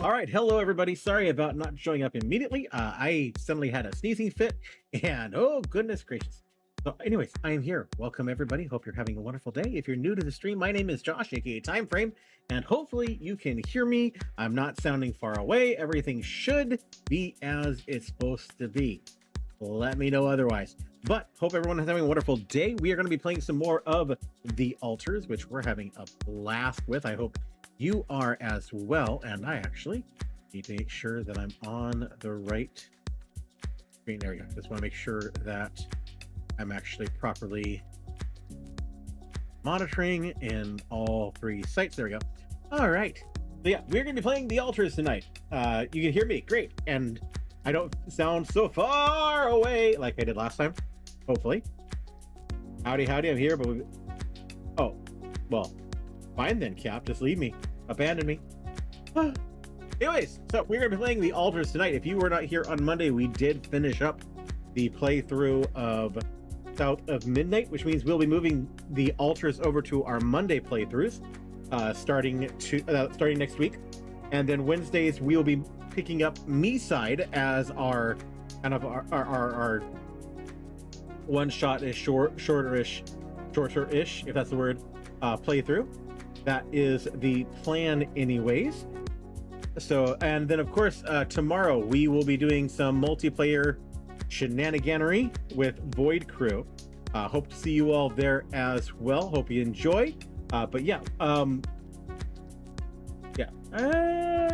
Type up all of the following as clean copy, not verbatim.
All right, hello everybody. Sorry about not showing up immediately. I suddenly had a sneezing fit, and oh goodness gracious. So, anyways, I am here. Welcome everybody. Hope you're having a wonderful day. If you're new to the stream, my name is Josh, aka Time Frame, and hopefully you can hear me. I'm not sounding far away. Everything should be as it's supposed to be. Let me know otherwise. But hope everyone is having a wonderful day. We are going to be playing some more of The Altars, which we're having a blast with. I hope you are as well. And I actually need to make sure that I'm on the right screen. There we go. Just want to make sure that I'm actually properly monitoring in all three sites. There we go. All right. So yeah, we're going to be playing The Altars tonight. You can hear me. Great. And I don't sound so far away like I did last time. Hopefully. Howdy, howdy. I'm here, but oh, well, fine then, Cap. Just leave me. Abandon me. Anyways, so we're going to be playing The Altars tonight. If you were not here on Monday, we did finish up the playthrough of South of Midnight, which means we'll be moving The Altars over to our Monday playthroughs, starting next week. And then Wednesdays, we'll be picking up Me Side as our kind of our one-shot-ish, shorter-ish, if that's the word, playthrough. That is the plan anyways. So, and then of course, tomorrow we will be doing some multiplayer shenaniganery with Void Crew. Hope to see you all there as well. Hope you enjoy. But yeah,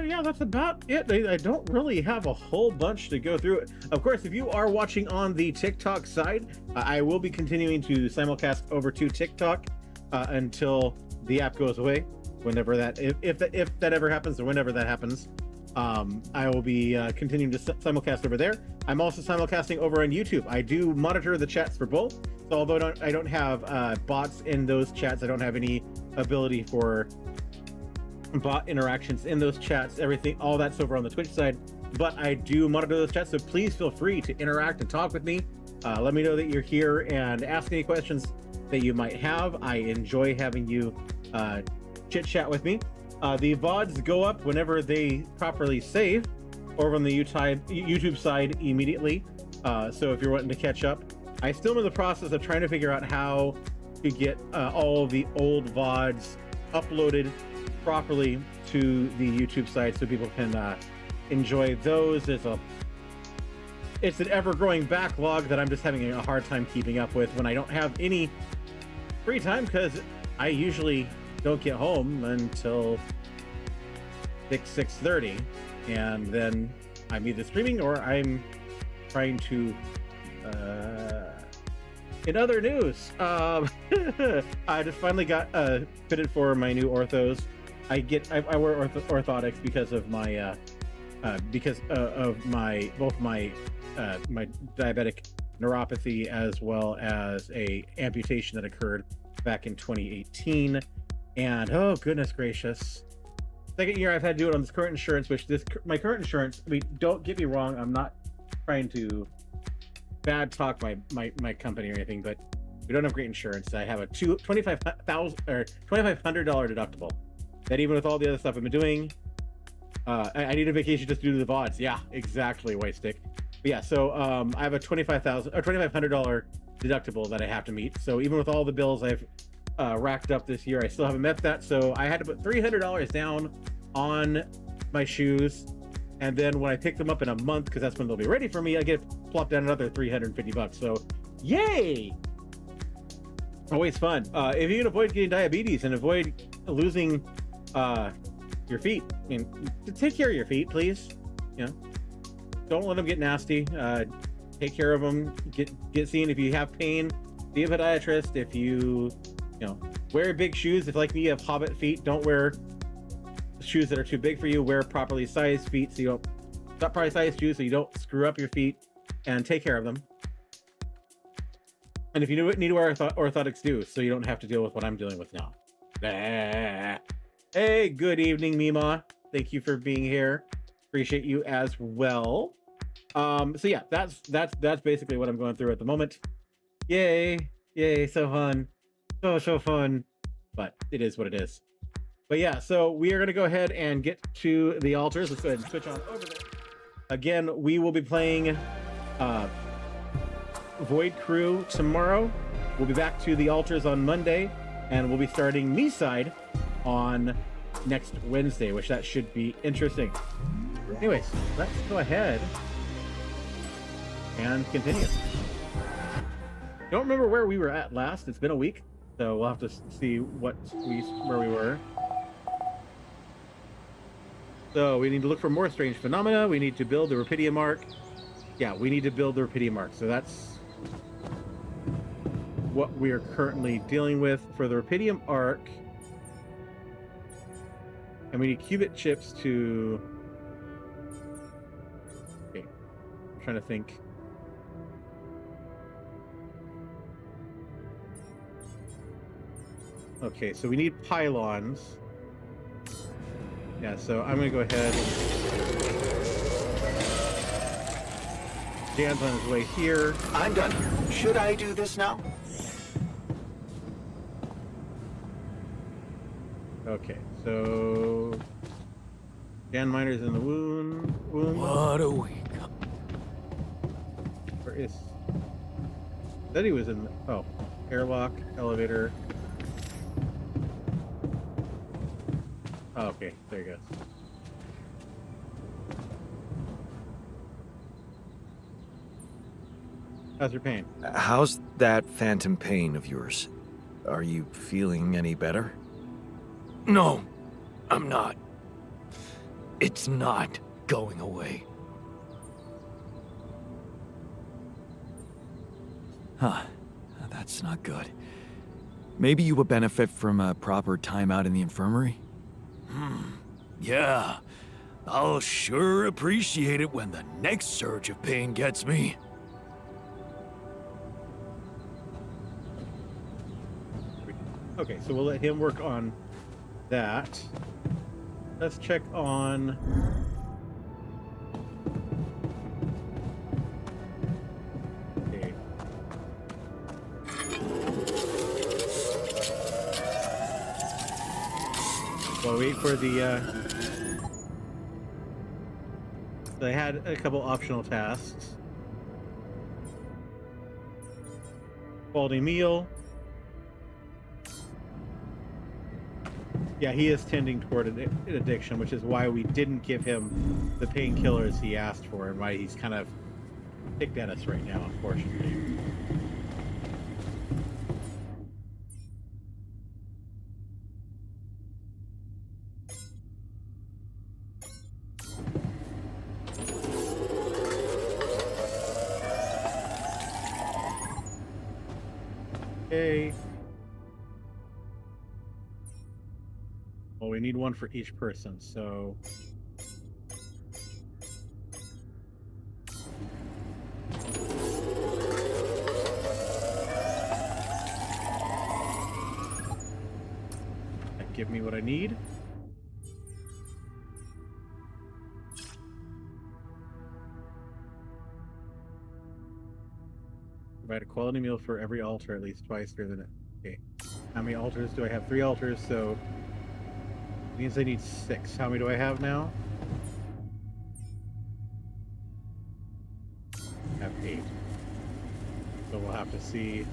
yeah, that's about it. I don't really have a whole bunch to go through. Of course, if you are watching on the TikTok side, I will be continuing to simulcast over to TikTok until the app goes away. Whenever that, if that ever happens, or whenever that happens, I will be continuing to simulcast over there. I'm also simulcasting over on YouTube. I do monitor the chats for both. So although I don't have bots in those chats, I don't have any ability for bot interactions in those chats, everything, all that's over on the Twitch side, but I do monitor those chats, so please feel free to interact and talk with me. Let me know that you're here and ask any questions that you might have. I enjoy having you chit chat with me. The VODs go up whenever they properly save over on the YouTube side immediately. So if you're wanting to catch up, I still am in the process of trying to figure out how to get all of the old VODs uploaded properly to the YouTube site so people can enjoy those. It's an ever-growing backlog that I'm just having a hard time keeping up with when I don't have any free time, because I usually don't get home until 6:30, and then I'm either streaming or I'm trying to in other news, I just finally got fitted for my new orthos. I wear orthotics because of my my diabetic neuropathy, as well as a amputation that occurred back in 2018. And oh goodness gracious, second year I've had to do it on this current insurance, which my current insurance, I mean, don't get me wrong, I'm not trying to bad talk my company or anything, but we don't have great insurance. I have a $2,500 deductible that even with all the other stuff I've been doing, I need a vacation just to do the VODs. Yeah, exactly, White Stick. But yeah, so I have a $2,500 deductible that I have to meet. So even with all the bills I've racked up this year, I still haven't met that. So I had to put $300 down on my shoes, and then when I pick them up in a month, because that's when they'll be ready for me, I get plopped down another $350. So yay! Always fun. If you can avoid getting diabetes and avoid losing your feet, and take care of your feet, please. You know, don't let them get nasty. Take care of them. Get seen. If you have pain, see a podiatrist. If you wear big shoes, if like me you have hobbit feet, don't wear shoes that are too big for you. Wear properly sized feet, so you don't not properly sized shoes, so you don't screw up your feet, and take care of them. And if you need to wear orthotics, do, so you don't have to deal with what I'm dealing with now. Hey, good evening, Mima. Thank you for being here. Appreciate you as well. So yeah, that's basically what I'm going through at the moment. Yay, so fun, so fun. But it is what it is. But yeah, so we are going to go ahead and get to the altars. Let's go ahead and switch on over there. Again, we will be playing Void Crew tomorrow. We'll be back to the altars on Monday, and we'll be starting me side on next Wednesday, which that should be interesting. Anyways, let's go ahead and continue. Don't remember where we were at last. It's been a week, so we'll have to see where we were. So we need to look for more strange phenomena. We need to build the Rapidium Arc. Yeah, we need to build the Rapidium Arc. So that's what we are currently dealing with for the Rapidium Arc. And we need qubit chips to... Okay, I'm trying to think. Okay, so we need pylons. Yeah, so I'm going to go ahead. Dan's on his way here. I'm done here. Should I do this now? Okay, so Dan Miner's in the wound. What a week. Where is? Said he was in. Oh, airlock, elevator. Oh, okay, there he goes. How's your pain? How's that phantom pain of yours? Are you feeling any better? No, I'm not. It's not going away. Huh, that's not good. Maybe you would benefit from a proper timeout in the infirmary? Yeah. I'll sure appreciate it when the next surge of pain gets me. Okay, so we'll let him work on that. Let's check on... Okay. Well, wait for the... So I had a couple optional tasks. Quality meal. Yeah, he is tending toward an addiction, which is why we didn't give him the painkillers he asked for, and why he's kind of ticked at us right now, unfortunately. Okay. Well, we need one for each person, so... Give me what I need. Provide a quality meal for every altar at least twice during the night. Okay. How many altars do I have? 3 altars, so... means I need 6. How many do I have now? I have 8. So we'll have to see.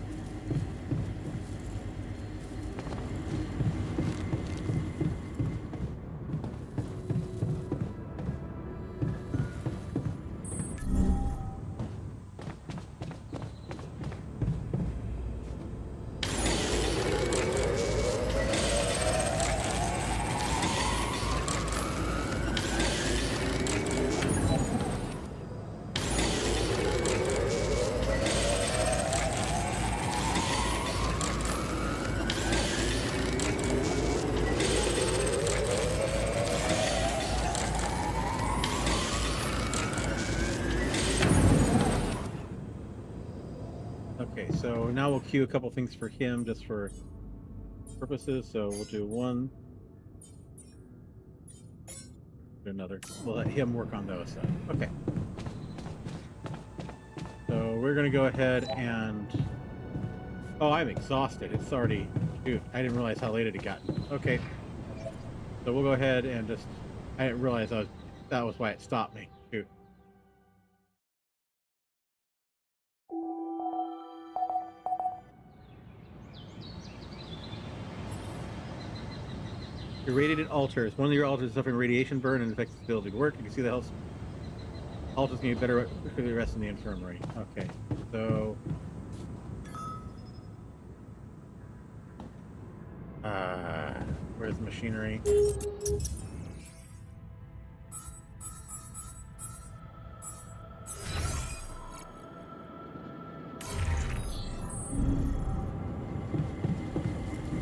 Okay, so now we'll queue a couple things for him just for purposes. So we'll do one, do another. We'll let him work on those. So, okay. So we're gonna go ahead and. Oh, I'm exhausted. It's already. Shoot, I didn't realize how late it had gotten. Okay. So we'll go ahead and just. I didn't realize that was why it stopped me. Shoot. Irradiated altars. One of your altars is suffering radiation burn and affects its ability to work. You can see the health. Altars can be better for the rest in the infirmary. Okay, so. Where's the machinery?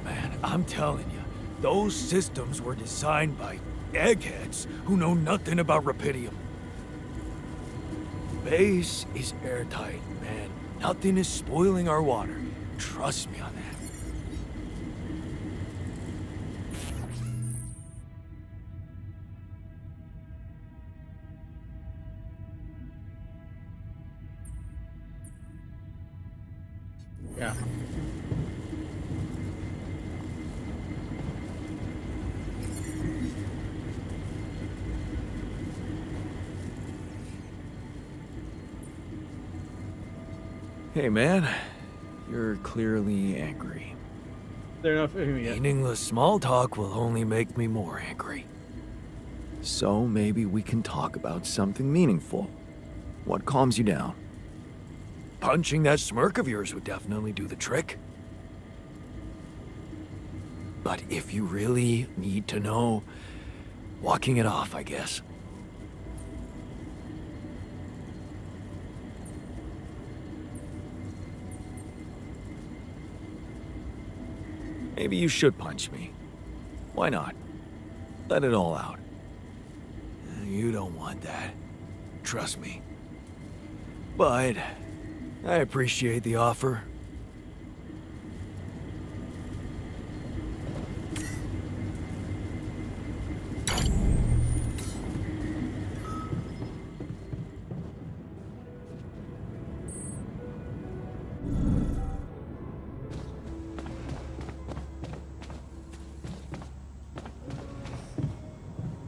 Man, I'm telling you, those systems were designed by eggheads who know nothing about Rapidium. Base is airtight, man. Nothing is spoiling our water. Trust me on that. Yeah. Hey, man. You're clearly angry. Fair enough. Yeah. Meaningless small talk will only make me more angry. So maybe we can talk about something meaningful. What calms you down? Punching that smirk of yours would definitely do the trick. But if you really need to know, walking it off, I guess. Maybe you should punch me. Why not? Let it all out. You don't want that. Trust me. But I appreciate the offer.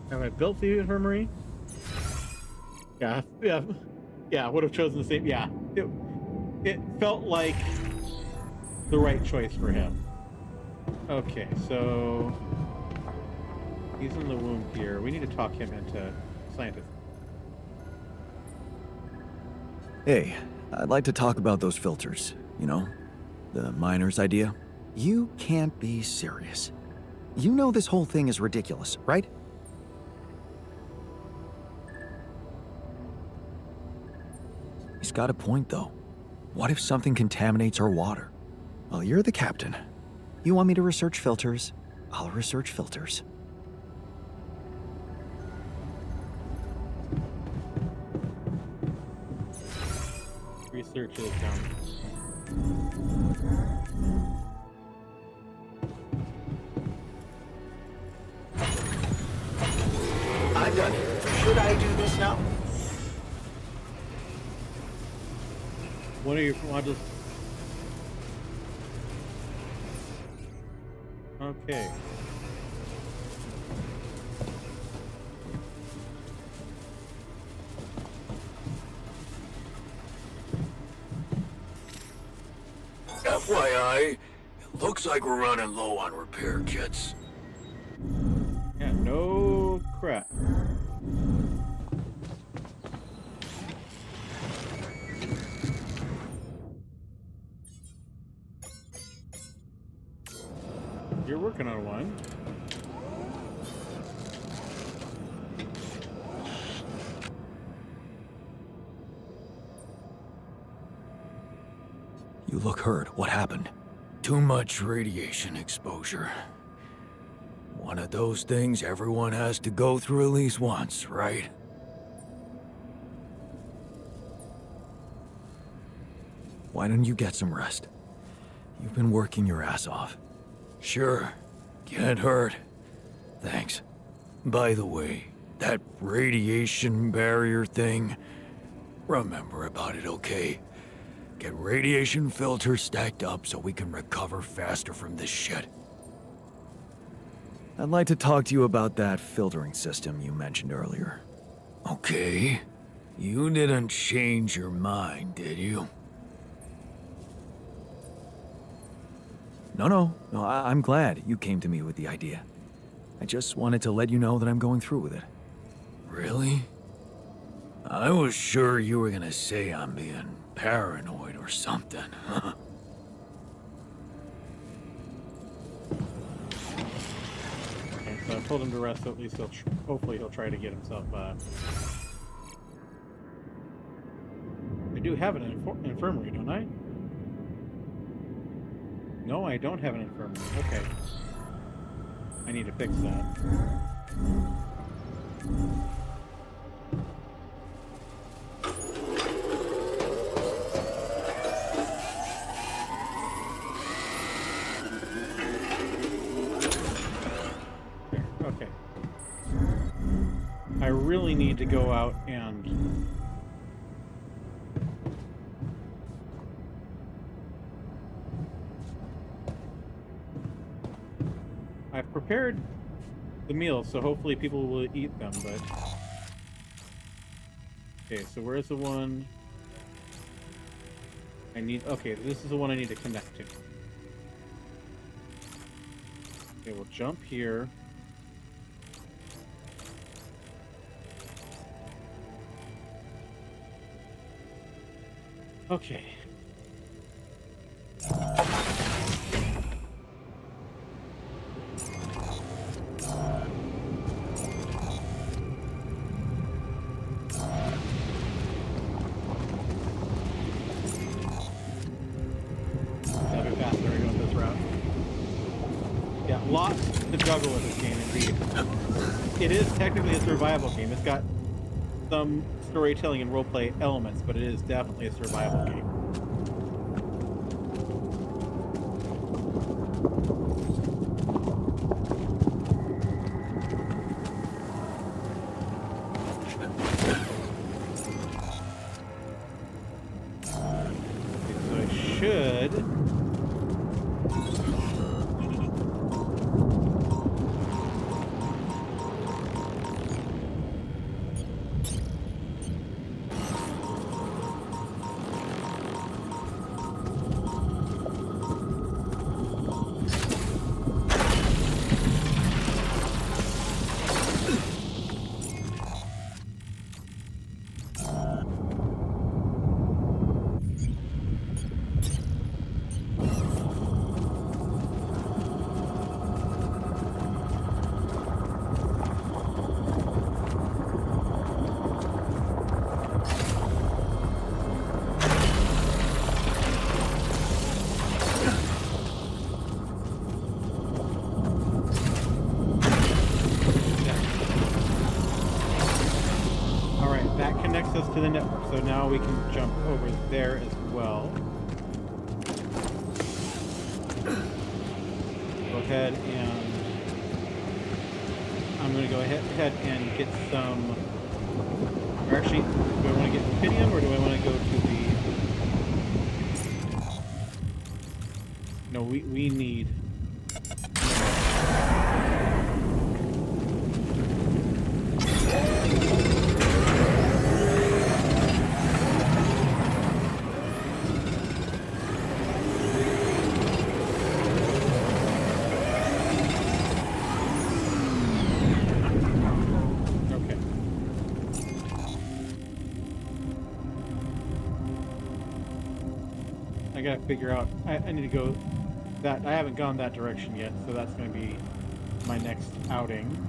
Have I built the infirmary? Yeah. I would have chosen the same. Yeah, it felt like the right choice for him. Okay, so he's in the womb here. We need to talk him into scientist. Hey, I'd like to talk about those filters, you know? The miner's idea. You can't be serious. You know this whole thing is ridiculous, right? He's got a point, though. What if something contaminates our water? Well, you're the captain. You want me to research filters? I'll research filters. Research is down. I'm done. Should I do this now? One of your modules. Okay. FYI, it looks like we're running low on repair kits. Yeah, no crap. You're working on one. You look hurt. What happened? Too much radiation exposure. One of those things everyone has to go through at least once, right? Why don't you get some rest? You've been working your ass off. Sure. Can't hurt. Thanks. By the way, that radiation barrier thing, remember about it, okay? Get radiation filters stacked up so we can recover faster from this shit. I'd like to talk to you about that filtering system you mentioned earlier. Okay. You didn't change your mind, did you? No, I'm glad you came to me with the idea. I just wanted to let you know that I'm going through with it. Really? I was sure you were gonna say I'm being paranoid or something. Okay, so I pulled him to rest, so at least hopefully he'll try to get himself. I do have an infirmary, don't I? No, I don't have an infirmary. Okay. I need to fix that. Okay. I really need to go out and I've prepared the meals, so hopefully people will eat them, but okay, so where's the one I need? Okay, this is the one I need to connect to. Okay, we'll jump here. Okay. That'll be faster to go this route. Yeah, lots to juggle with this game, indeed. It is technically a survival game. It's got some storytelling and roleplay elements, but it is definitely a survival game. Okay, so I should... Connects us to the network, so now we can jump over there as well. Go ahead and I'm going to go ahead and get some. Or actually, do I want to get Rubidium or do I want to go to the? No, we need. I gotta figure out. I need to go that. I haven't gone that direction yet, so that's going to be my next outing.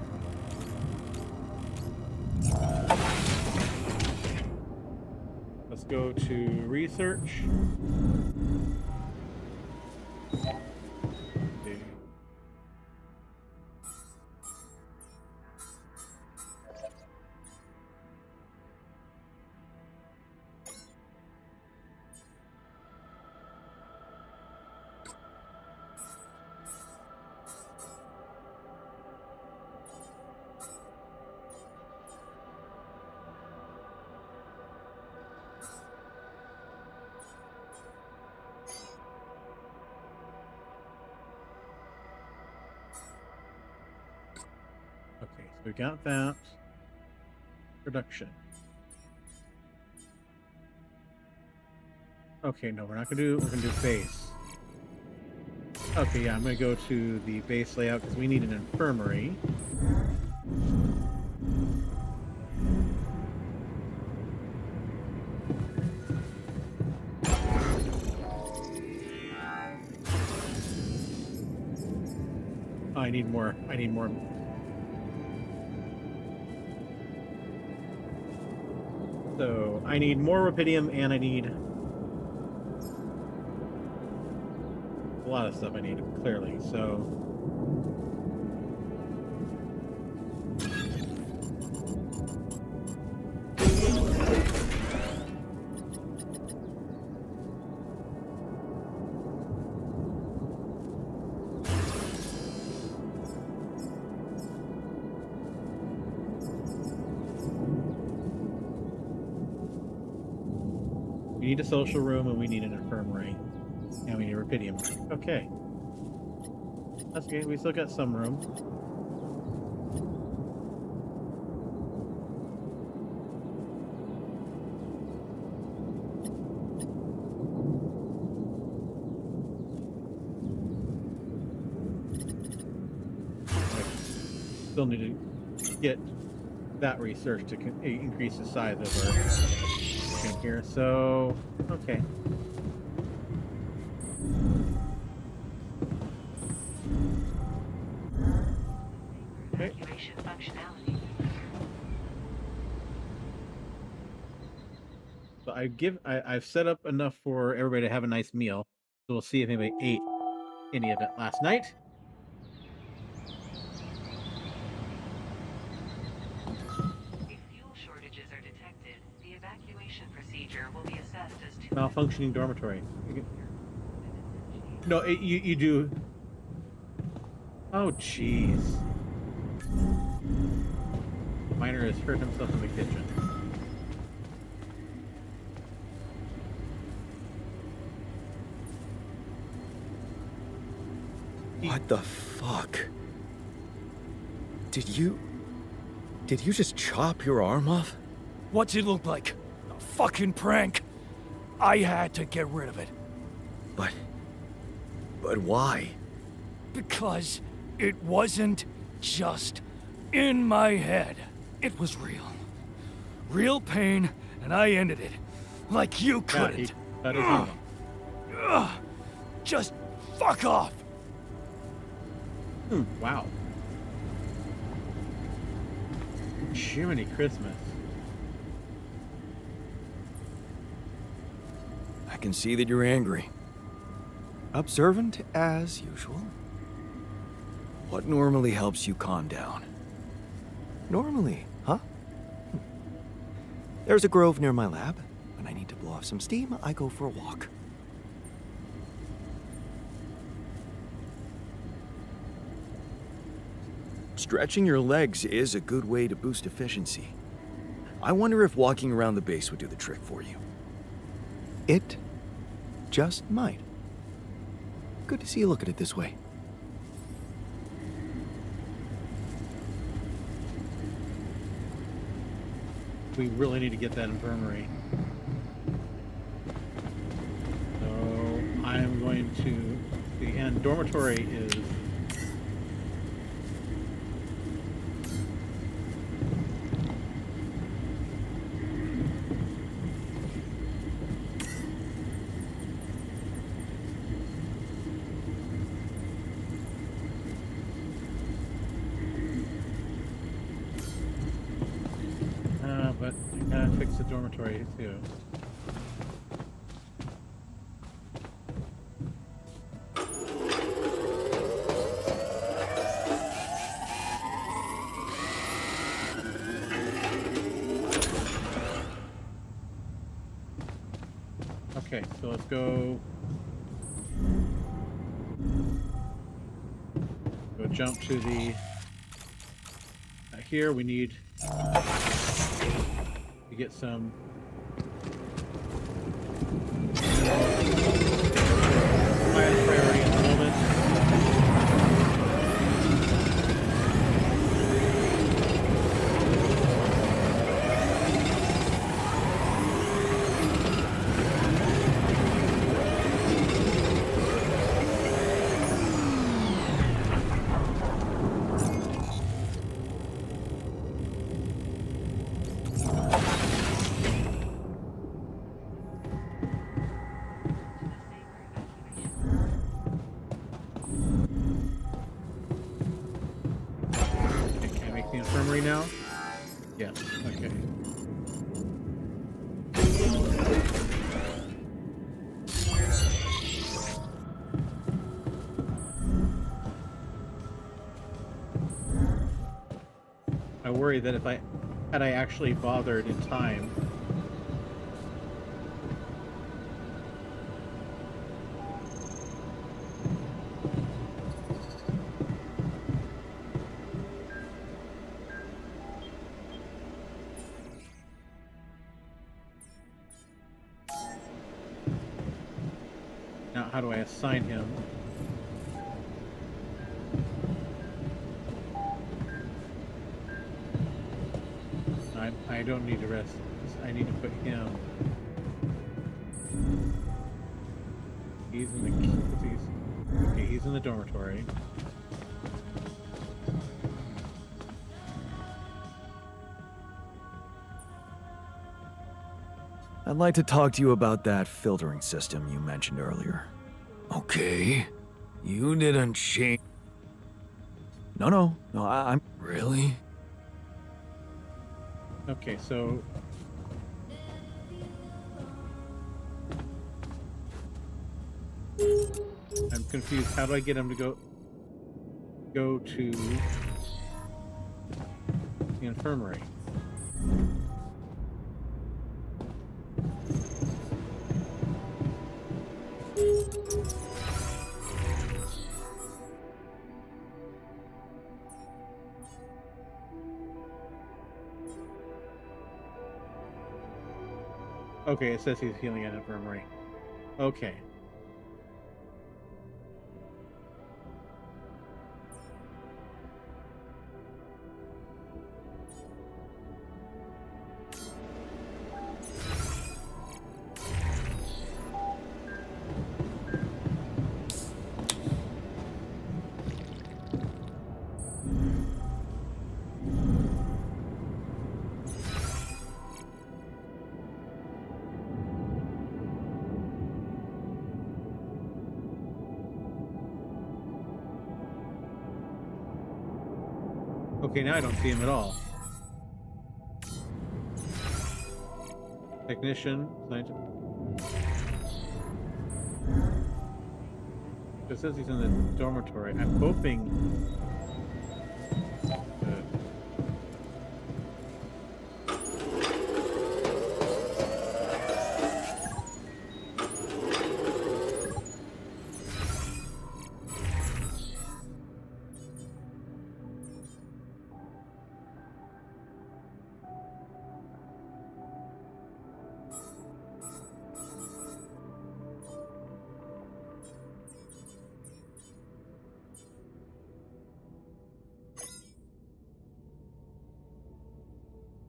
Let's go to research. Okay. we got that. Production. Okay, no, we're not gonna do. We're gonna do base. Okay, yeah, I'm gonna go to the base layout because we need an infirmary. Oh, I need more. I need more. So I need more rubidium, and I need a lot of stuff. I need clearly. So we need a social room, and we need an infirmary, and we need rubidium. Okay, that's okay. We still got some room. Still need to get that research to increase the size of our thing here. So, okay. Okay. Evacuation functionality. So I've set up enough for everybody to have a nice meal. So we'll see if anybody ate any of it last night. If fuel shortages are detected, the evacuation procedure will be assessed as Malfunctioning dormitory. No, you do. Oh, jeez. Miner has hurt himself in the kitchen. What the fuck? Did you just chop your arm off? What's it look like? A fucking prank. I had to get rid of it. But why? Because it wasn't just in my head. It was real. Real pain, and I ended it. Like you couldn't. That is wrong. Just fuck off. Wow. Jiminy Christmas. I can see that you're angry. Observant as usual. What normally helps you calm down? Normally, huh? There's a grove near my lab. When I need to blow off some steam, I go for a walk. Stretching your legs is a good way to boost efficiency. I wonder if walking around the base would do the trick for you. It just might. Good to see you look at it this way. We really need to get that infirmary. So I'm going to the end. Dormitory is but I gotta fix the dormitory too. Okay, so let's go jump to the here we need to get some highest priority at the moment. Yes. Okay. I worry that if I had actually bothered in time. Now, how do I assign him? I don't need to rest. I need to put him. He's in the. Okay, he's in the dormitory. I'd like to talk to you about that filtering system you mentioned earlier. Okay. You didn't change. No, I'm... Really? Okay, so I'm confused. How do I get him to go to the infirmary? Okay, it says he's healing at infirmary. Okay. Okay, now I don't see him at all. Technician, scientist. It says he's in the dormitory. I'm hoping.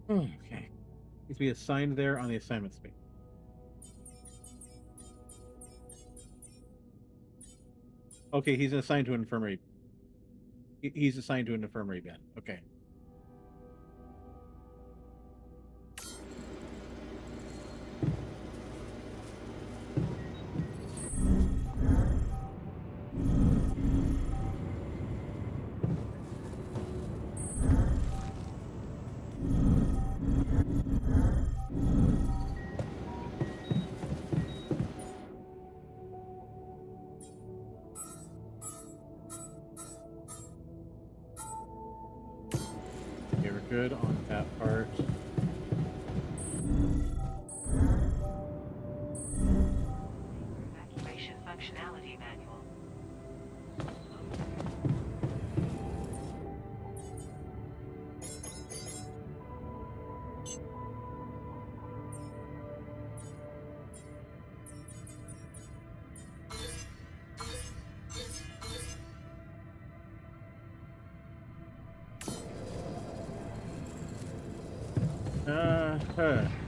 Okay. Needs to be assigned there on the assignment space. Okay, he's assigned to an infirmary. He's assigned to an infirmary bed. Okay. Okay, we're good on that part. Evacuation functionality manual.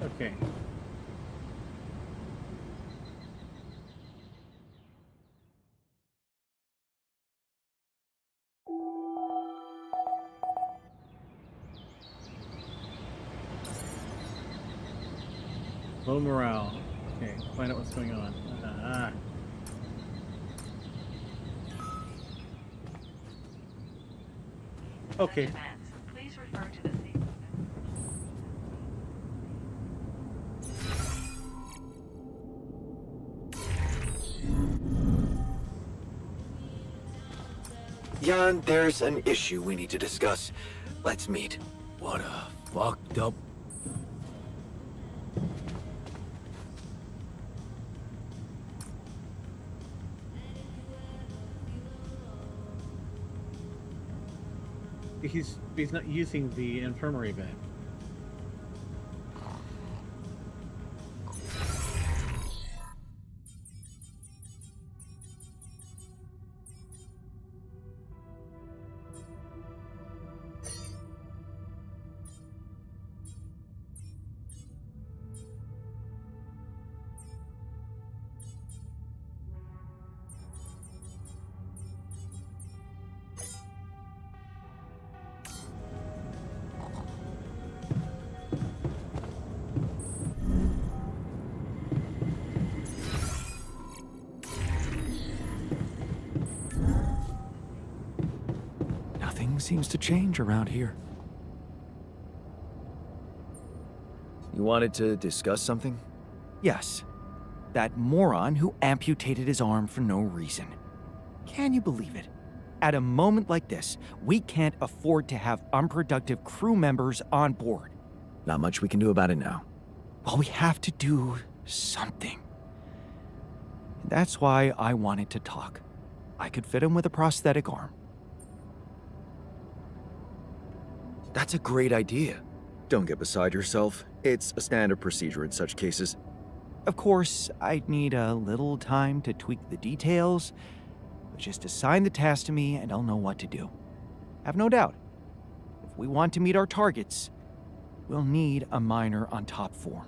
Okay. Low morale. Okay, find out what's going on. Okay. Demands. Please refer to the same. Jan, there's an issue we need to discuss. Let's meet. What a fucked up. He's not using the infirmary bed. Nothing seems to change around here. You wanted to discuss something? Yes. That moron who amputated his arm for no reason. Can you believe it? At a moment like this, we can't afford to have unproductive crew members on board. Not much we can do about it now. Well, we have to do something. That's why I wanted to talk. I could fit him with a prosthetic arm. That's a great idea. Don't get beside yourself. It's a standard procedure in such cases. Of course, I'd need a little time to tweak the details, but just assign the task to me and I'll know what to do. Have no doubt, if we want to meet our targets, we'll need a miner on top form.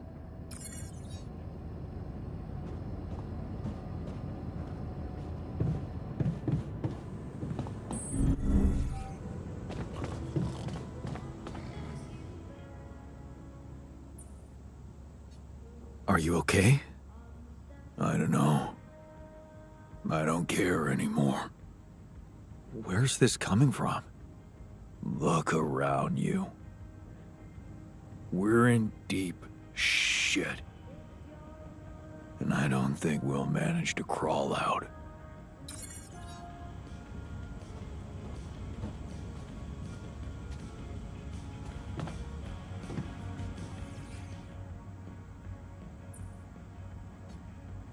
Are you okay? I don't know. I don't care anymore. Where's this coming from? Look around you. We're in deep shit. And I don't think we'll manage to crawl out.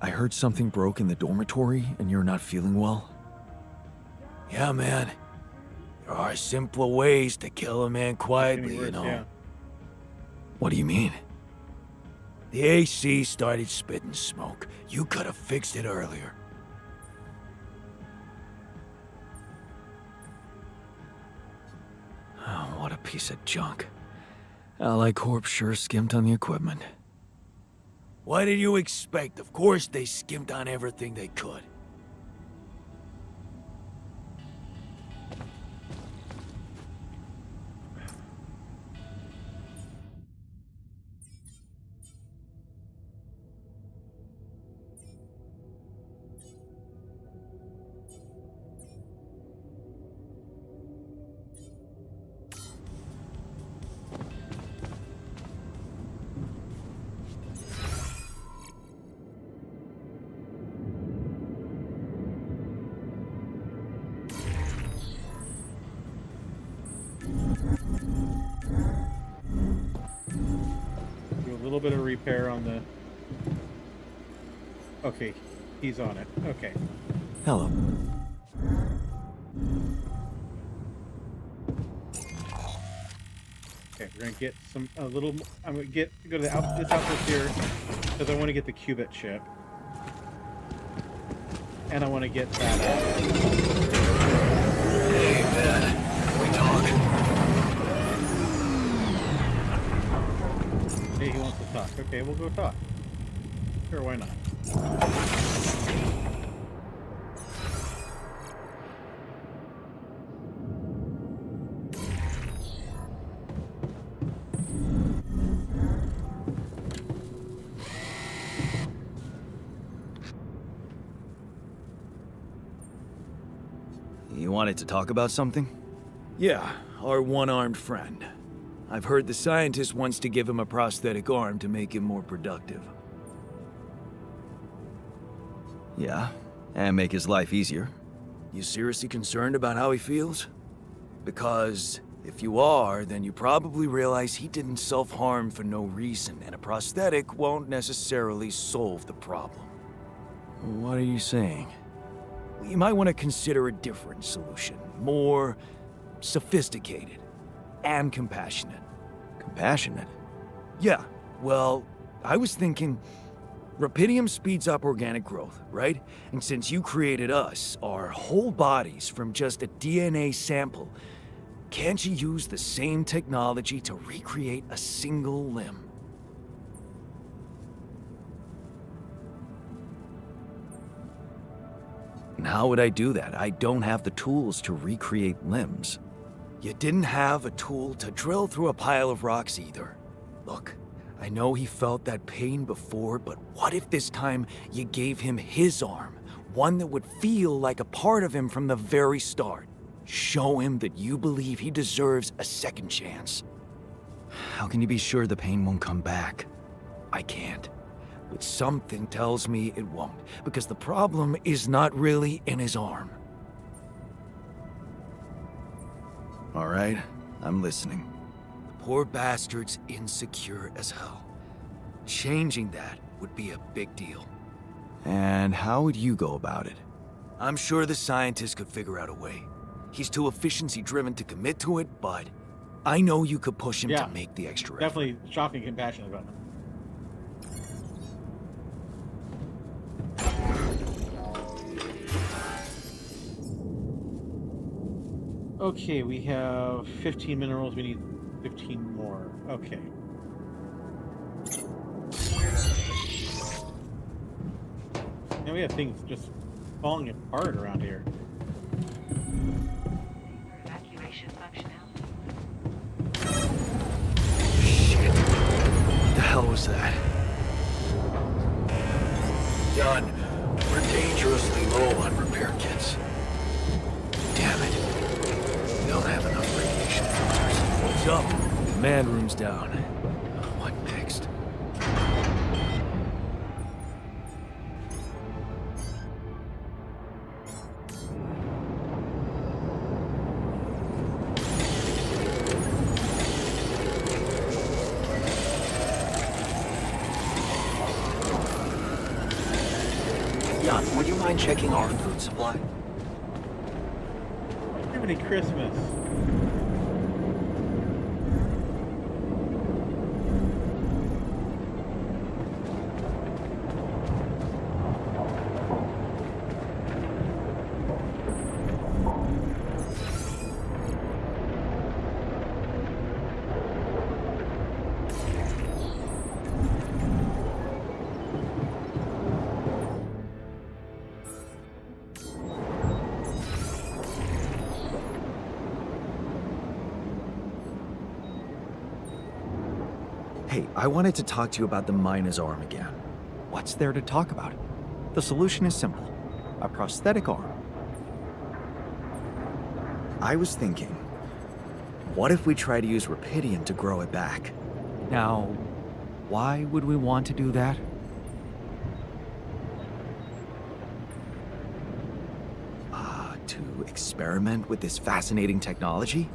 I heard something broke in the dormitory and you're not feeling well. Yeah, man. There are simpler ways to kill a man quietly, you know. Yeah. What do you mean? The AC started spitting smoke. You could have fixed it earlier. Oh, what a piece of junk. Ally Corp sure skimped on the equipment. What did you expect? Of course they skimped on everything they could. Do a little bit of repair on the... Okay, he's on it. Okay. Hello. Okay, we're gonna get a little. I'm gonna go to this outpost here because I want to get the qubit chip, and I want to get that. Hey, man. We talk. Hey, he wants to talk. Okay, we'll go talk. Sure, why not? You wanted to talk about something? Yeah, our one-armed friend. I've heard the scientist wants to give him a prosthetic arm to make him more productive. Yeah, and make his life easier. You seriously concerned about how he feels? Because if you are, then you probably realize he didn't self-harm for no reason, and a prosthetic won't necessarily solve the problem. What are you saying? You might want to consider a different solution, more sophisticated and compassionate. Compassionate? Yeah, well, I was thinking, Rapidium speeds up organic growth, right? And since you created us, our whole bodies from just a DNA sample, can't you use the same technology to recreate a single limb? And how would I do that? I don't have the tools to recreate limbs. You didn't have a tool to drill through a pile of rocks either. Look, I know he felt that pain before, but what if this time you gave him his arm? One that would feel like a part of him from the very start. Show him that you believe he deserves a second chance. How can you be sure the pain won't come back? I can't. But something tells me it won't, because the problem is not really in his arm. All right, I'm listening. The poor bastard's insecure as hell. Changing that would be a big deal. And how would you go about it? I'm sure the scientist could figure out a way. He's too efficiency-driven to commit to it, but I know you could push him Yeah, to make the extra effort. Definitely shocking compassionate about him. Okay, we have 15 minerals. We need 15 more. Okay. Now we have things just falling apart around here. Evacuation functionality. What the hell was that? Done. We're dangerously low on repair kits. Damn it. We don't have enough radiation filters. What's up? Command room's down. What next? Jan, would you mind checking our food supply? Jiminy Christmas. Hey, I wanted to talk to you about the miner's arm again. What's there to talk about? The solution is simple. A prosthetic arm. I was thinking, what if we try to use Rapidium to grow it back? Now, why would we want to do that? To experiment with this fascinating technology?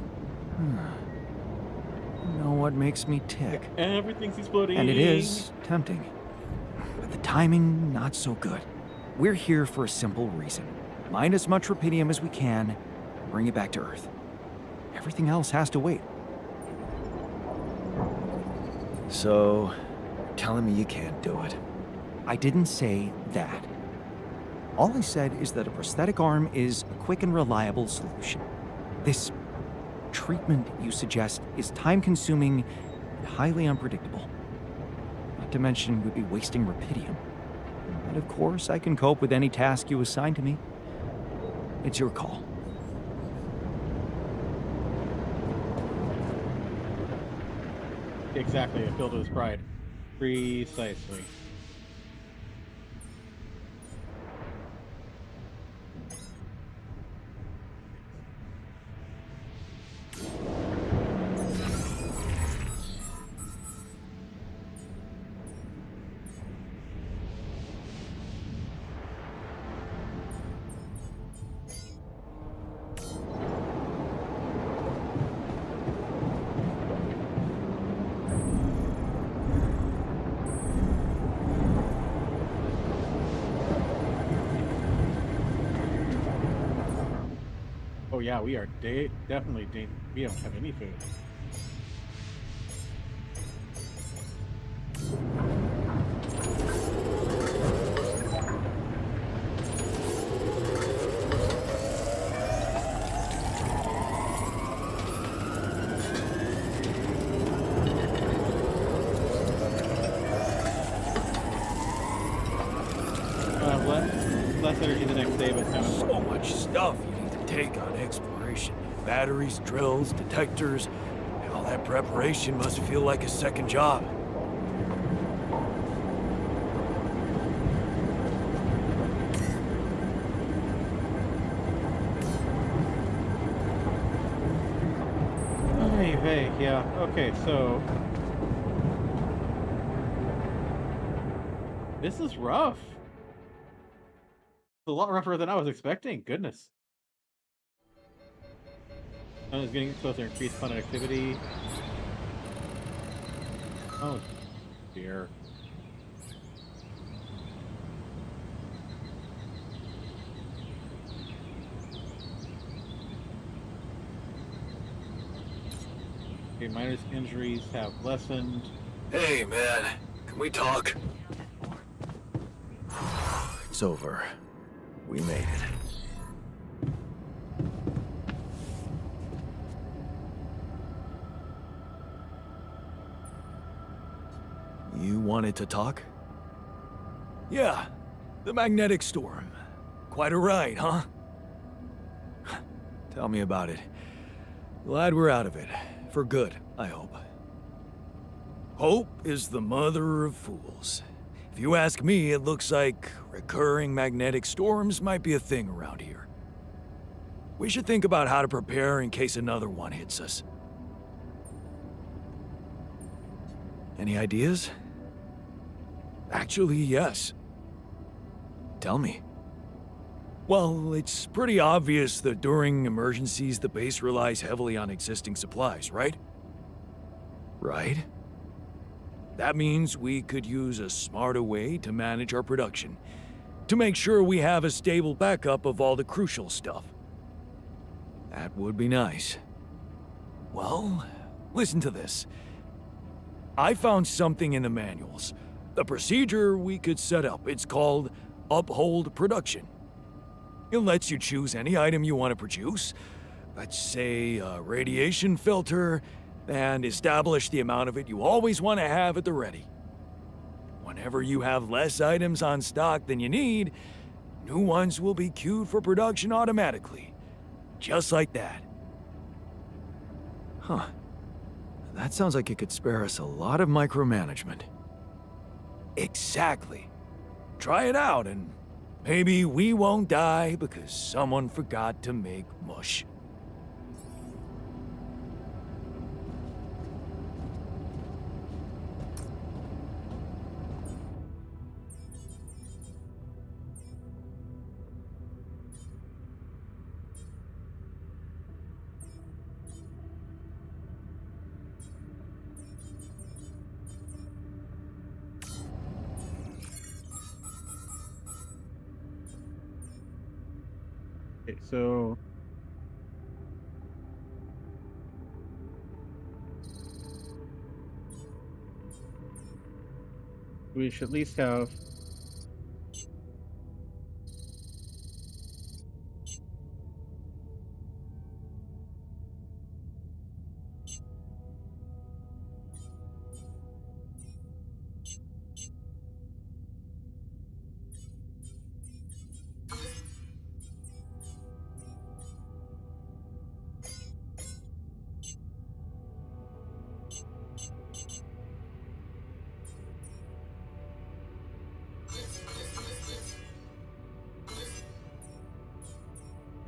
You know what makes me tick? Everything's exploding. And it is tempting. But the timing, not so good. We're here for a simple reason. Mine as much Rapidium as we can, bring it back to Earth. Everything else has to wait. So, you're telling me you can't do it? I didn't say that. All I said is that a prosthetic arm is a quick and reliable solution. This treatment you suggest is time-consuming and highly unpredictable. Not to mention we'd be wasting Rapidium. But of course, I can cope with any task you assign to me. It's your call. Exactly, a filled with his pride. Precisely. yeah, we are definitely. We don't have any food. Less energy the next day, but So much stuff you need to take on exploration. Batteries, drills, detectors. And all that preparation must feel like a second job. Hey, yeah. Okay, so this is rough. It's a lot rougher than I was expecting. Goodness. Sun is getting closer. Increased fun and activity. Oh dear. Okay, miners' injuries have lessened. Hey, man. Can we talk? It's over. We made it. You wanted to talk? Yeah, the magnetic storm. Quite a ride, huh? Tell me about it. Glad we're out of it. For good, I hope. Hope is the mother of fools. If you ask me, it looks like recurring magnetic storms might be a thing around here. We should think about how to prepare in case another one hits us. Any ideas? Actually, yes. Tell me. Well, it's pretty obvious that during emergencies, the base relies heavily on existing supplies, right? Right? That means we could use a smarter way to manage our production, to make sure we have a stable backup of all the crucial stuff. That would be nice. Well, listen to this. I found something in the manuals. A procedure we could set up. It's called Uphold Production. It lets you choose any item you want to produce. Let's say a radiation filter, and establish the amount of it you always want to have at the ready. Whenever you have less items on stock than you need, new ones will be queued for production automatically. Just like that. Huh. That sounds like it could spare us a lot of micromanagement. Exactly. Try it out and maybe we won't die because someone forgot to make mush. Okay, so we should at least have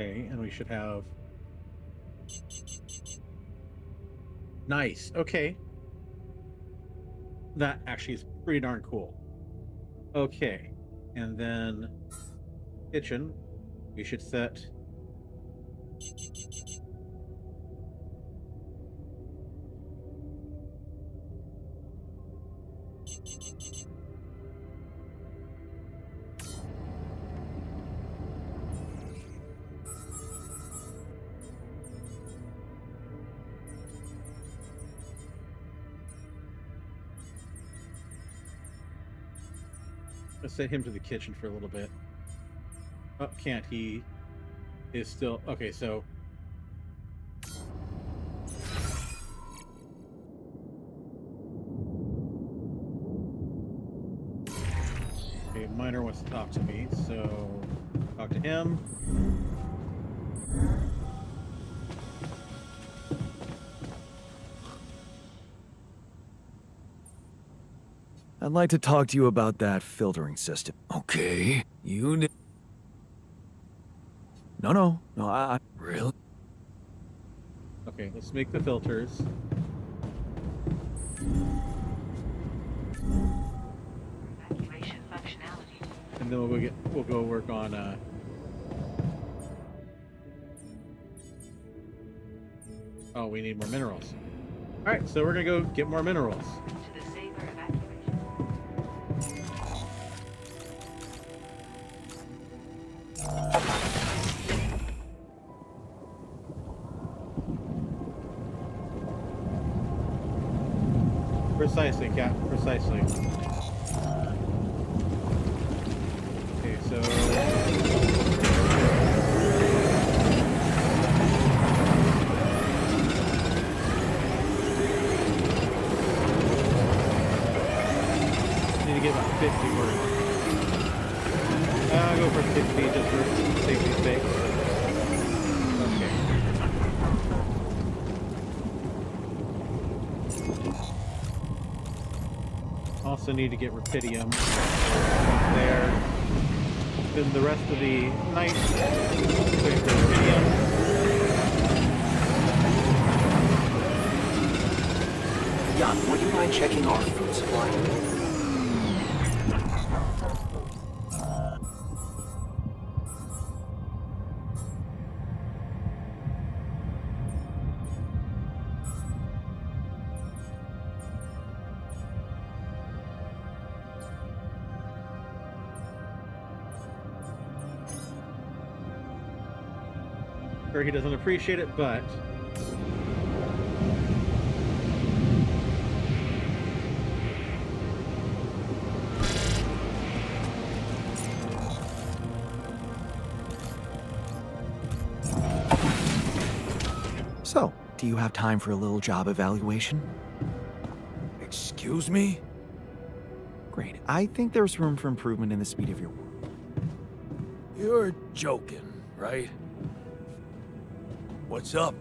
okay, and we should have nice. Okay. That actually is pretty darn cool. Okay. And then kitchen, we should set Let's send him to the kitchen for a little bit. Oh, can't. He is still... Okay, so... Okay, Miner wants to talk to me, so... Talk to him. I'd like to talk to you about that filtering system. Okay, No, I... Really? Okay, let's make the filters. Evacuation functionality. And then we'll go work on oh, we need more minerals. Alright, so we're gonna go get more minerals. To the Saber evacuation. Precisely, Cap, precisely. Okay, so need to get about 50 more. I'll go for 50 just for safety's sake. Okay. Also need to get rupidium there. Then the rest of the night, wait for rupidium. Jan, would you mind checking our food supply? Sure, he doesn't appreciate it, but So, do you have time for a little job evaluation? Excuse me? Great. I think there's room for improvement in the speed of your work. You're joking, right? What's up?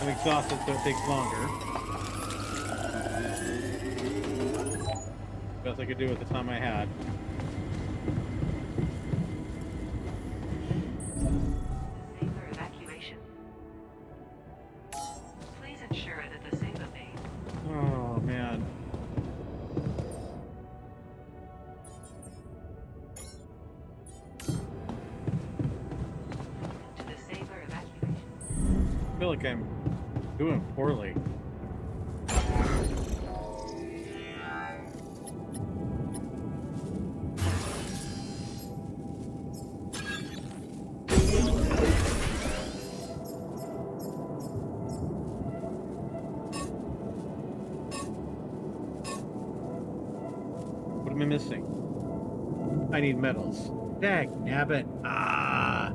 I'm exhausted, so it takes longer. Best I could do with the time I had. Saber evacuation. Please ensure that the Saber bay Oh, man. to the Saber evacuation. I feel like I'm doing poorly. What am I missing? I need metals. Dag nabbit. Ah.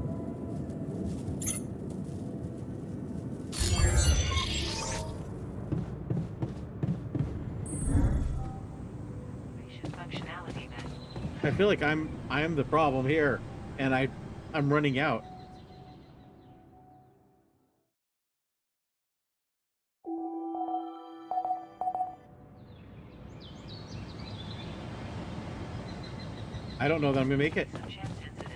Evacuation functionality met. I feel like I am the problem here, and I'm running out. I don't know that I'm gonna make it. Subject incident.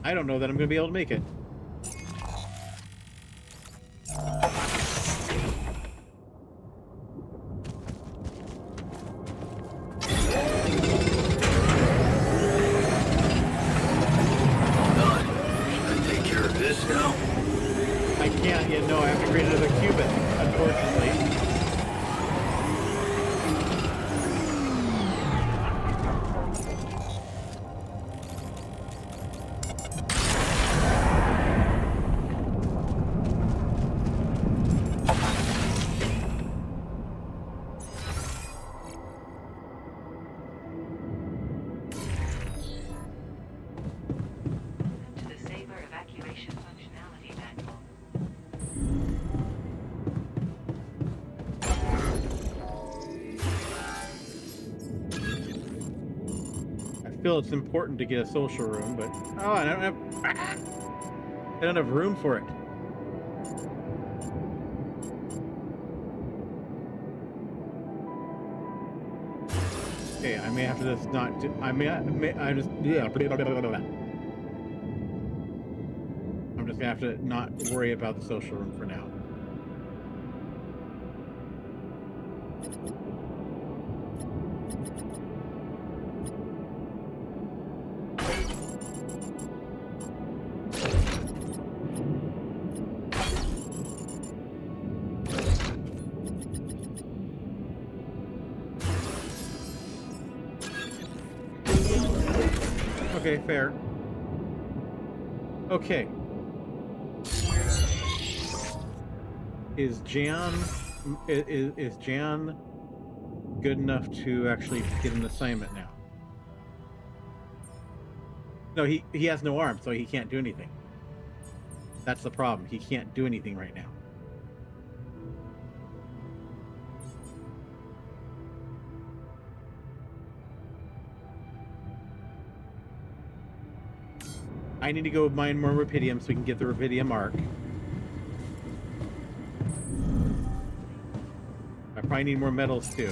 I don't know that I'm gonna be able to make it. All done. Should I take care of this now? I can't yet. No, I have to create another qubit, unfortunately. To the Saber evacuation functionality manual. I feel it's important to get a social room, but oh, I don't have room for it. Okay, I may have to just not do. I just yeah. I'm just gonna have to not worry about the social room for now. Okay, fair. Okay. Is Jan good enough to actually get an assignment now? No, he has no arm, so he can't do anything. That's the problem. He can't do anything right now. I need to go mine more rubidium so we can get the rubidium arc. I probably need more metals too.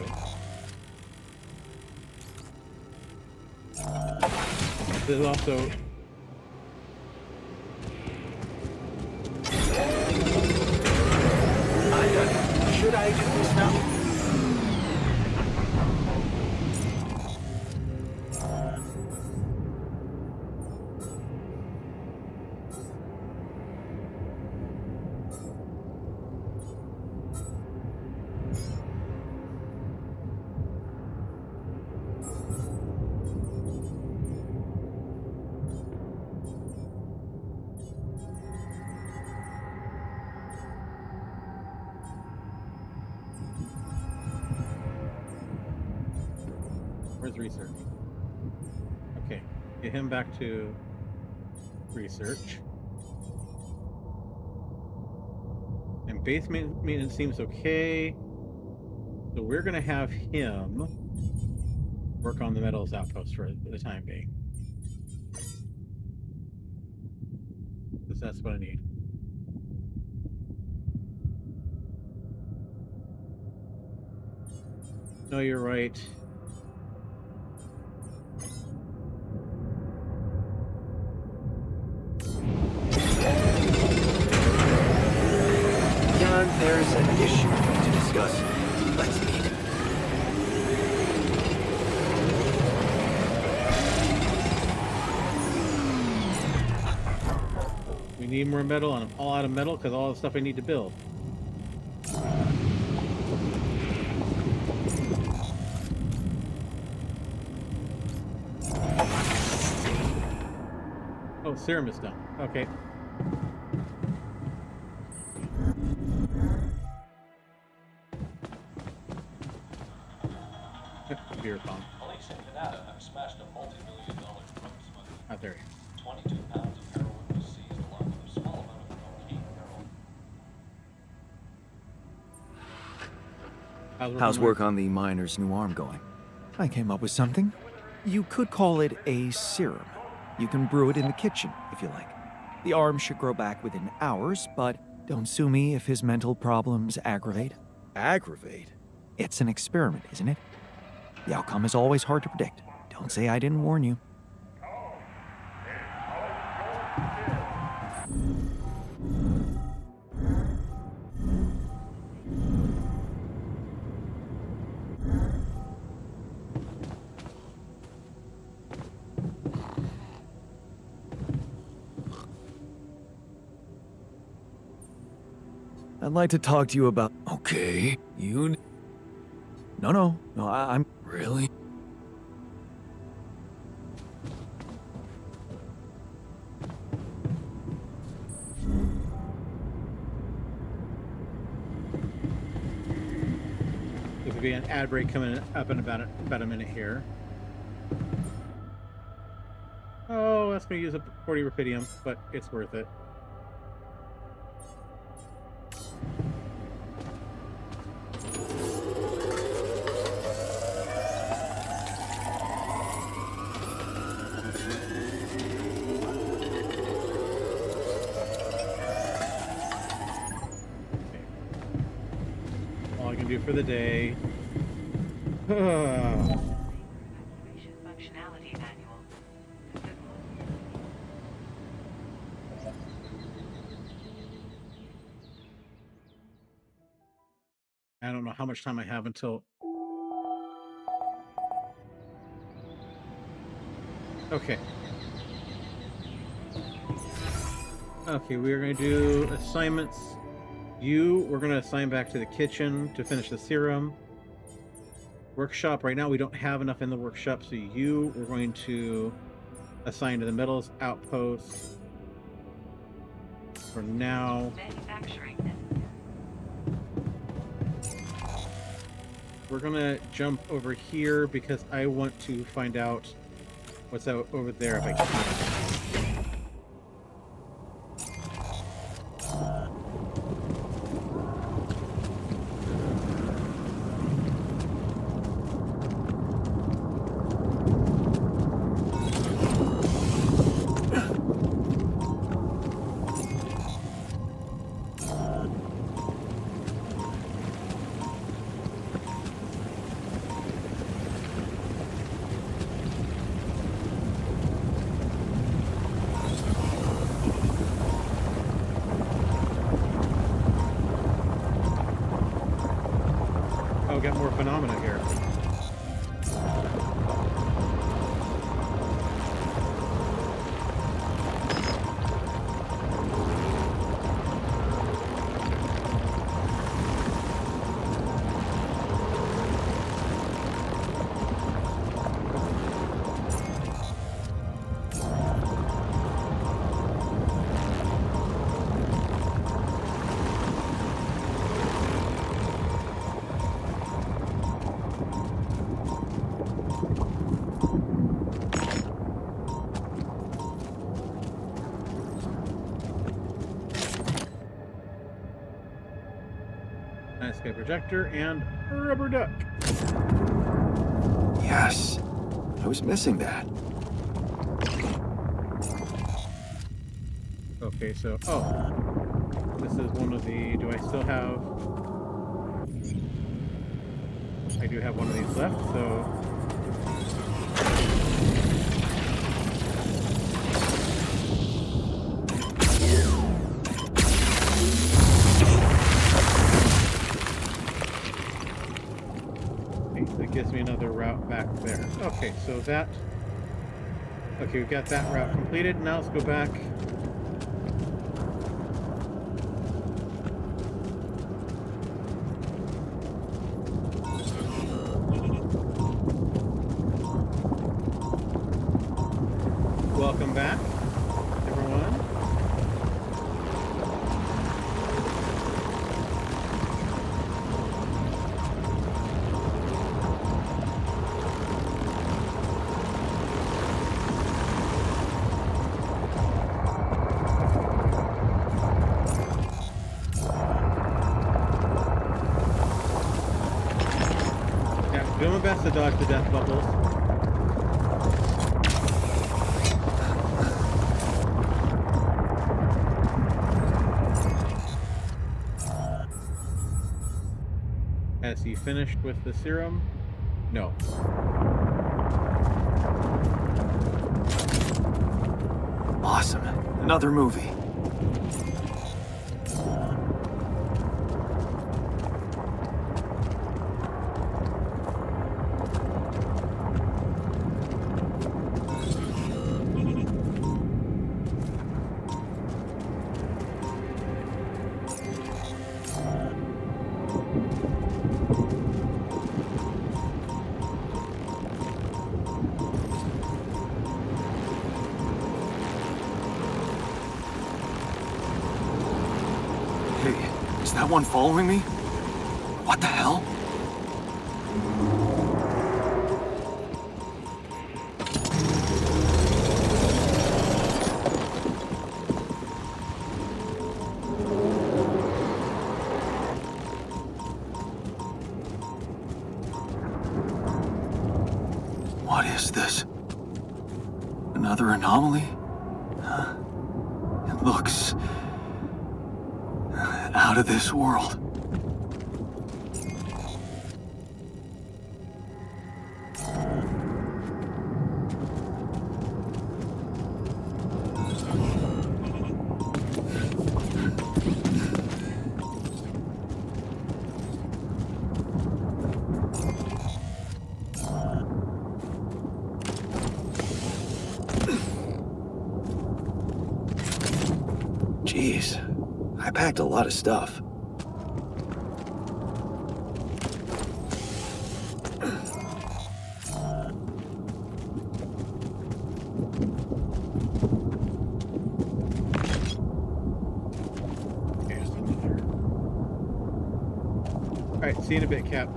There's also Should I do this now? where's research? Okay, get him back to research. And base maintenance seems okay. So we're gonna have him work on the metals outpost for the time being. Because that's what I need. No, you're right. Jan, there's an issue we need to discuss. Let's meet. We need more metal, and I'm all out of metal because all the stuff I need to build. Oh, serum is done. Okay. Beer pong. Police in Canada have smashed a multi-million-dollar drug smuggling. Out there. 22 pounds of heroin was seized along with a small amount of cocaine heroin. How's work on the miner's new arm going? I came up with something. You could call it a serum. You can brew it in the kitchen, if you like. The arm should grow back within hours, but don't sue me if his mental problems aggravate. Aggravate? It's an experiment, isn't it? The outcome is always hard to predict. Don't say I didn't warn you. I'd like to talk to you about... Okay, you... No, I'm... Really? There could be an ad break coming up in about a minute here. Oh, that's going to use up 40 rupidium, but it's worth it. All I can do for the day. Evacuation functionality manual. I don't know how much time I have until... Okay. Okay, we're going to do assignments. We're going to assign back to the kitchen to finish the serum. Workshop, right now we don't have enough in the workshop, so we're going to assign to the metals outpost. For now, Manufacturing. we're going to jump over here because I want to find out what's out over there if I can. Oh, got more phenomena here. Nice sky projector and rubber duck. Yes. I was missing that. Okay, so this is one of the. Do I still have? I do have one of these left, so. That gives me another route back there. Okay, so that... Okay, we've got that route completed. Now let's go back. Welcome back, everyone. Doing my best to dodge the death bubbles. Has he finished with the serum? No. Awesome. Another movie. Hey, is that one following me? What the hell? What is this? Another anomaly? Huh? It looks out of this world. Jeez, I packed a lot of stuff. Here's another. All right, see you in a bit, Cap.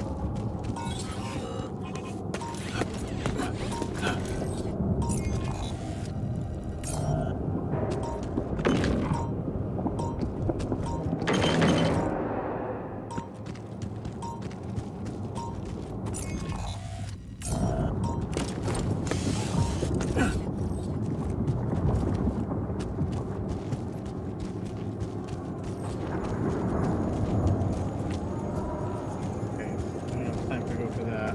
Okay, I don't have time to go for that.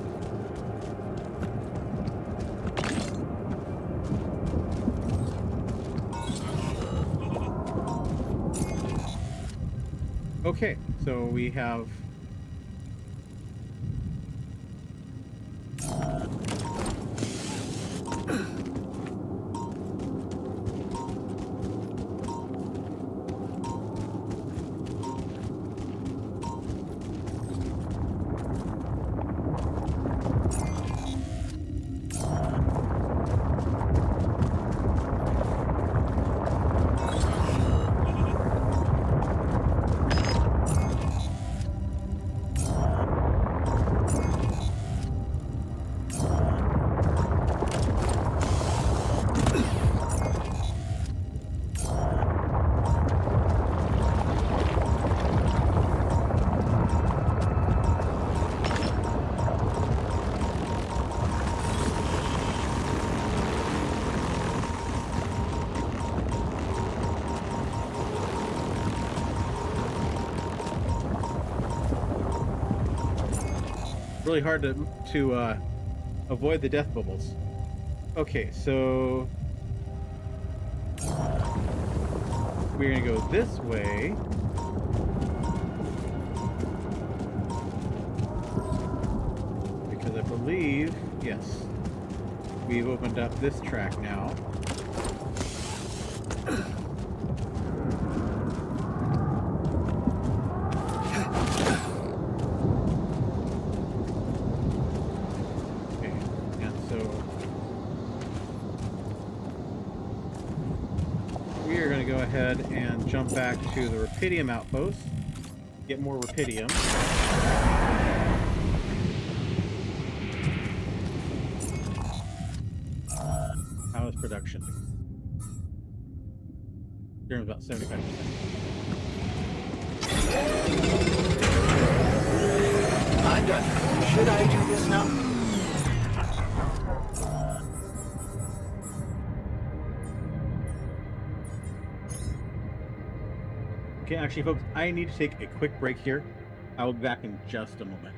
Okay, so we have really hard to avoid the death bubbles. Okay, so we're gonna go this way. Because I believe, yes, we've opened up this track now. Okay, and so we are going to go ahead and jump back to the Rapidium outpost, get more Rapidium. How is production? You're about 75%. I'm done. Should I do this now? Okay, actually, folks, I need to take a quick break here. I will be back in just a moment.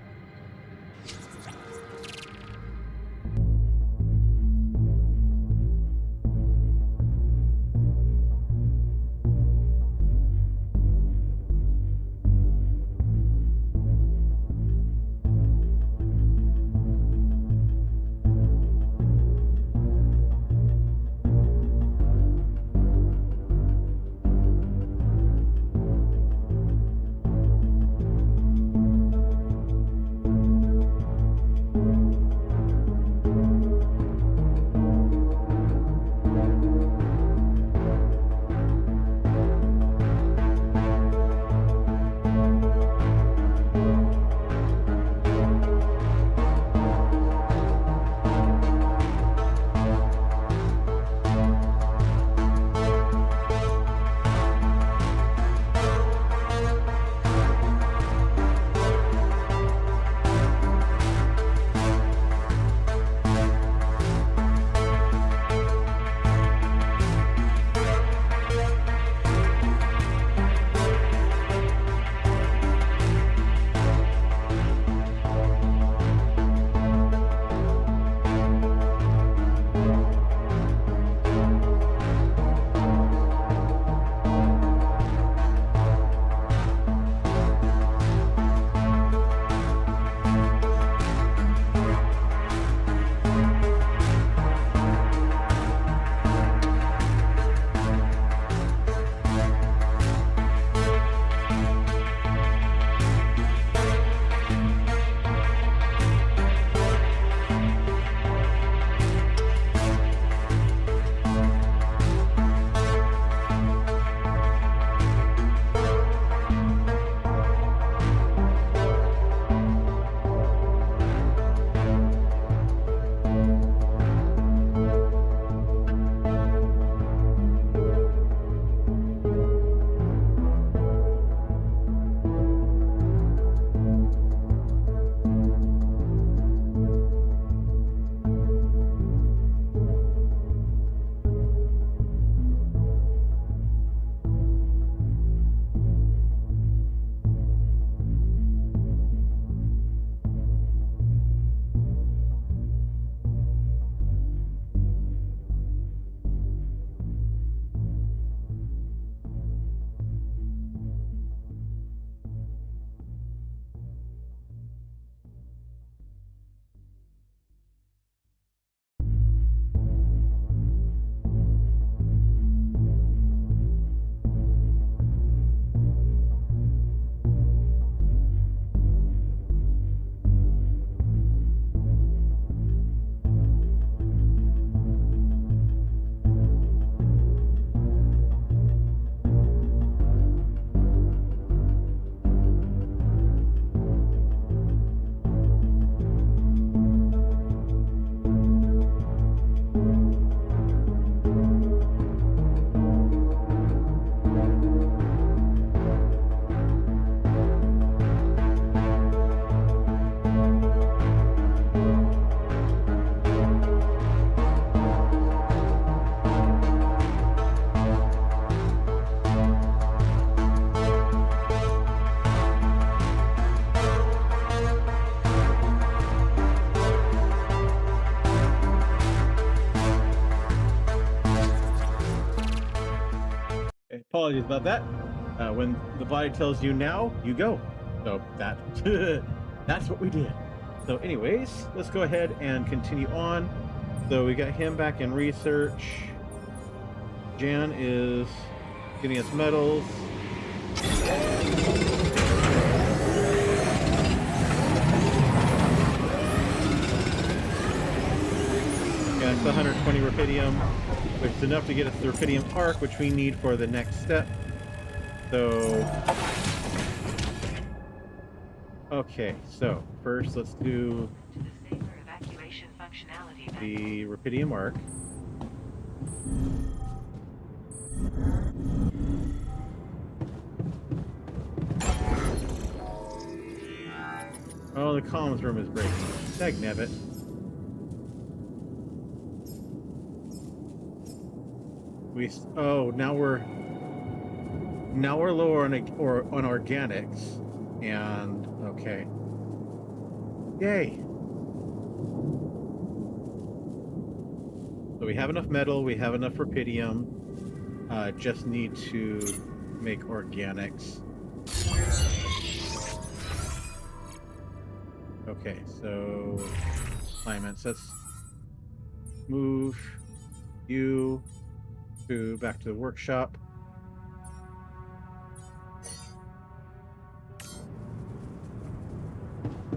Apologies about that. When the body tells you now, you go. So that that's what we did. So anyways, let's go ahead and continue on. So we got him back in research. Jan is getting us medals. Got us 120 rupidium, which is enough to get us the rupidium arc, which we need for the next step. So, okay, so first let's do Disable evacuation functionality. the rupidium arc. Oh, the comms room is breaking. Dagnabbit. Now we're lower on organics, and okay. Yay. So we have enough metal, we have enough rupidium. Just need to make organics. Okay, so assignments. Let's move you back to the workshop.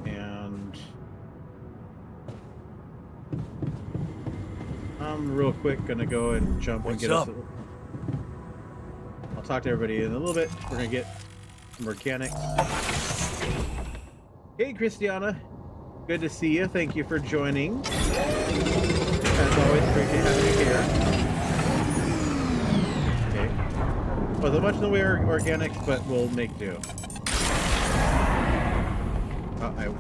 And I'm real quick gonna go and jump and get us. I'll talk to everybody in a little bit. We're gonna get some organics. Hey, Christiana. Good to see you. Thank you for joining. As always, appreciate having you here. Okay. Wasn't much in the way of organics, but we'll make do. Okay.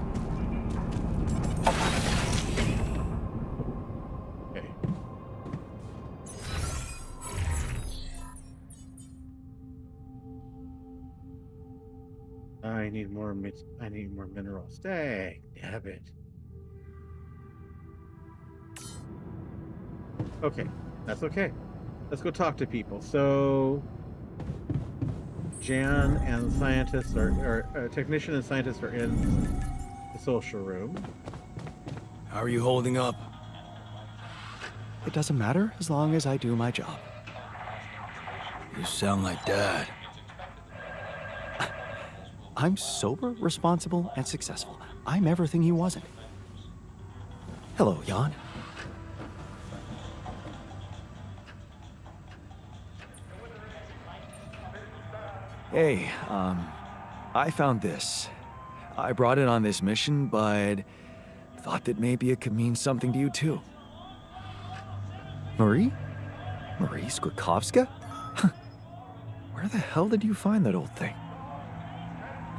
I need more minerals. Dang, damn it. Okay, that's okay. Let's go talk to people. So, Jan and scientists technician and scientists are in the social room. How are you holding up? It doesn't matter as long as I do my job. You sound like Dad. I'm sober, responsible, and successful. I'm everything he wasn't. Hello, Jan. Hey, I found this. I brought it on this mission, but thought that maybe it could mean something to you too. Marie? Marie Skłodowska? Where the hell did you find that old thing?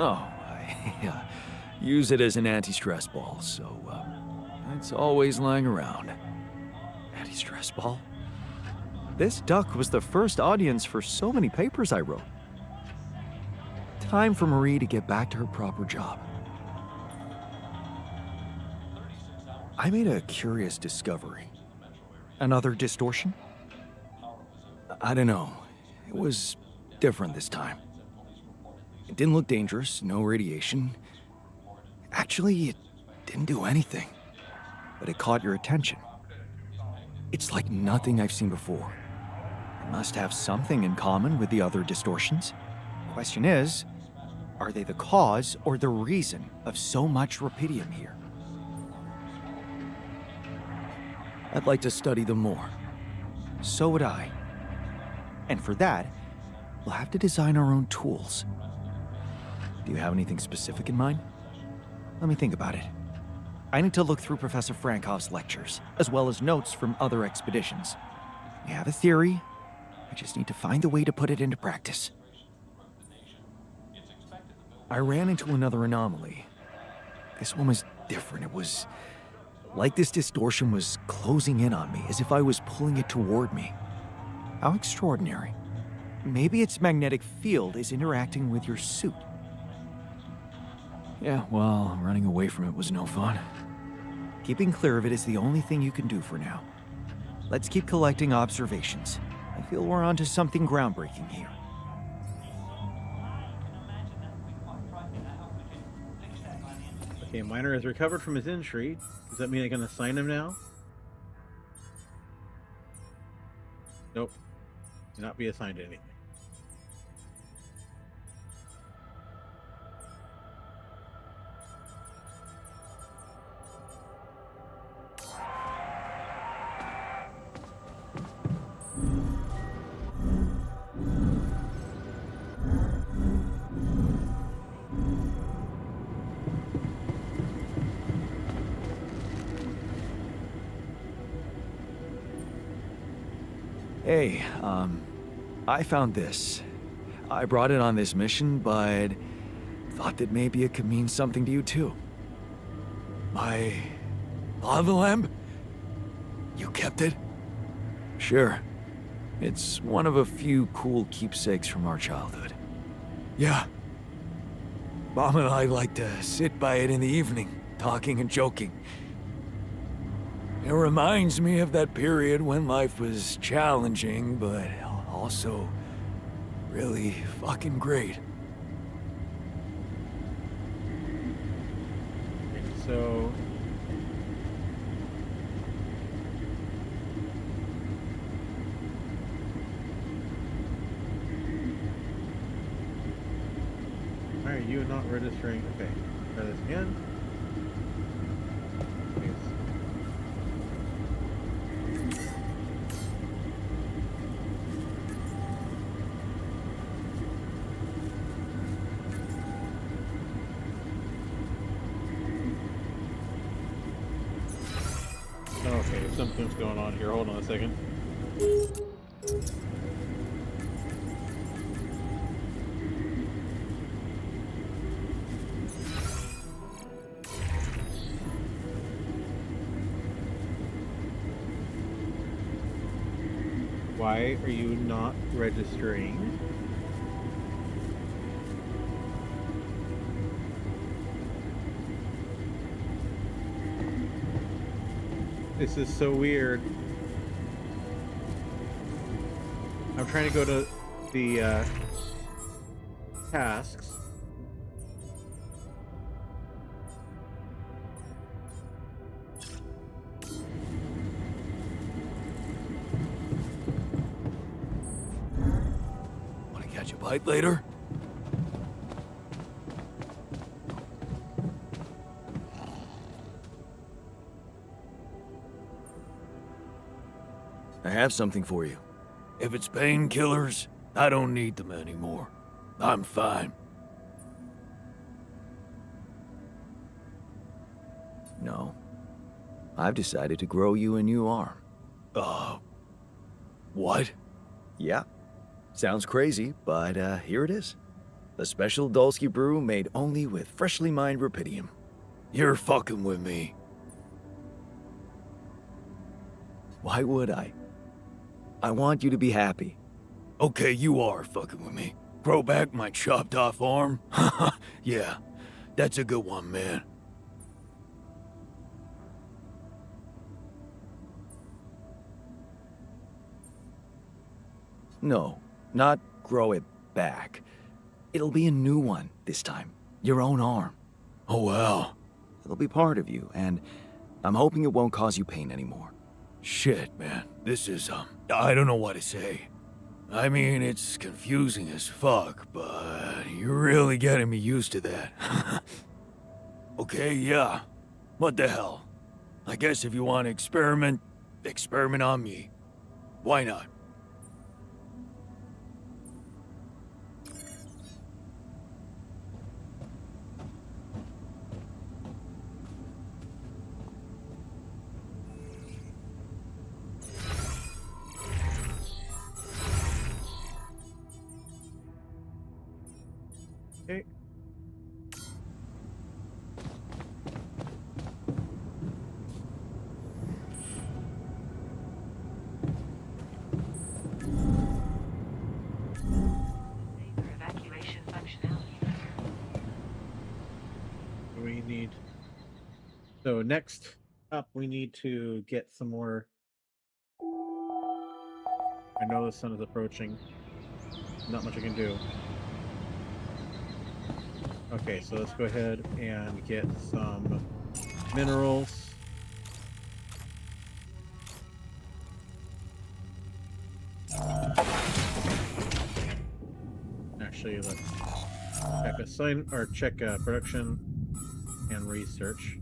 Oh, I use it as an anti-stress ball, so it's always lying around. Anti-stress ball? This duck was the first audience for so many papers I wrote. Time for Marie to get back to her proper job. I made a curious discovery. Another distortion? I don't know. It was different this time. It didn't look dangerous, no radiation. Actually, it didn't do anything. But it caught your attention. It's like nothing I've seen before. It must have something in common with the other distortions. Question is, are they the cause or the reason of so much rupidium here? I'd like to study them more. So would I. And for that, we'll have to design our own tools. Do you have anything specific in mind? Let me think about it. I need to look through Professor Frankov's lectures, as well as notes from other expeditions. We have a theory. I just need to find a way to put it into practice. I ran into another anomaly. This one was different. It was like this distortion was closing in on me, as if I was pulling it toward me. How extraordinary. Maybe its magnetic field is interacting with your suit. Yeah, well, running away from it was no fun. Keeping clear of it is the only thing you can do for now. Let's keep collecting observations. I feel we're onto something groundbreaking here. Okay, Miner has recovered from his injury. Does that mean I can assign him now? Nope. Cannot be assigned to anything. Hey, I found this. I brought it on this mission, but thought that maybe it could mean something to you too. My lava lamp? You kept it? Sure. It's one of a few cool keepsakes from our childhood. Yeah. Mom and I like to sit by it in the evening, talking and joking. It reminds me of that period when life was challenging, but also really fucking great. So why are you not registering? Okay, try this again. Yes. Okay, something's going on here. Hold on a second. Why are you not registering? This is so weird. I'm trying to go to the tasks. Wanna catch a bite later? I have something for you. If it's painkillers, I don't need them anymore. I'm fine. No. I've decided to grow you a new arm. What? Yeah. Sounds crazy, but here it is. A special Dulski brew made only with freshly mined rupidium. You're fucking with me. Why would I? I want you to be happy. Okay, you are fucking with me. Grow back my chopped off arm? Yeah, that's a good one, man. No, not grow it back. It'll be a new one this time. Your own arm. Oh, wow. It'll be part of you, and I'm hoping it won't cause you pain anymore. Shit, man. This is, I don't know what to say. I mean, it's confusing as fuck, but you're really getting me used to that. Okay, yeah. What the hell? I guess if you want to experiment on me. Why not? Okay. For evacuation functionality. We need. So next up, we need to get some more. I know the sun is approaching. Not much I can do. Okay, so let's go ahead and get some minerals. Actually, let's check production and research.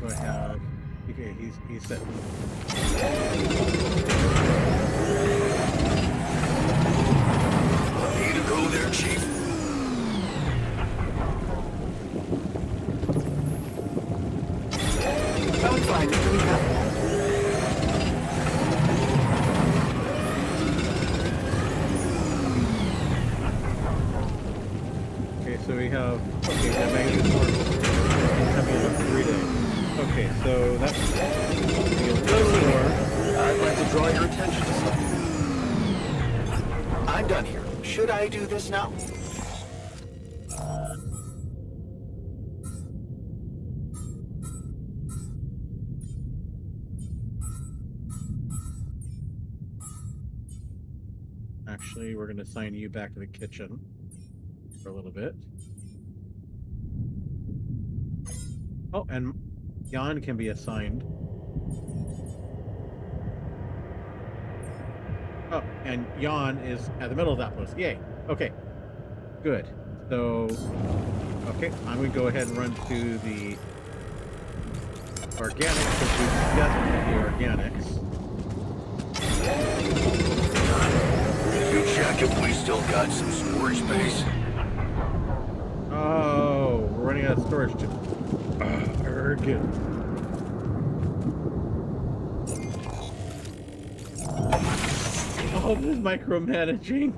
What do I have? Okay, he's set. Need to go there, Chief. I'm fine. We have Okay, so we have that magnitude force incoming in 3 days. Okay, so that's the more. I'd like to draw your attention to something. I'm done here. Should I do this now? Actually, we're going to assign you back to the kitchen for a little bit. Oh, and Jan can be assigned. Oh, and Jan is at the middle of that post. Yay. Okay. Good. So, okay, I'm going to go ahead and run to the organics, because we discussed the organics. Can you check if we still got some storage space? Oh, we're running out of storage too. Good. Oh, this is micromanaging.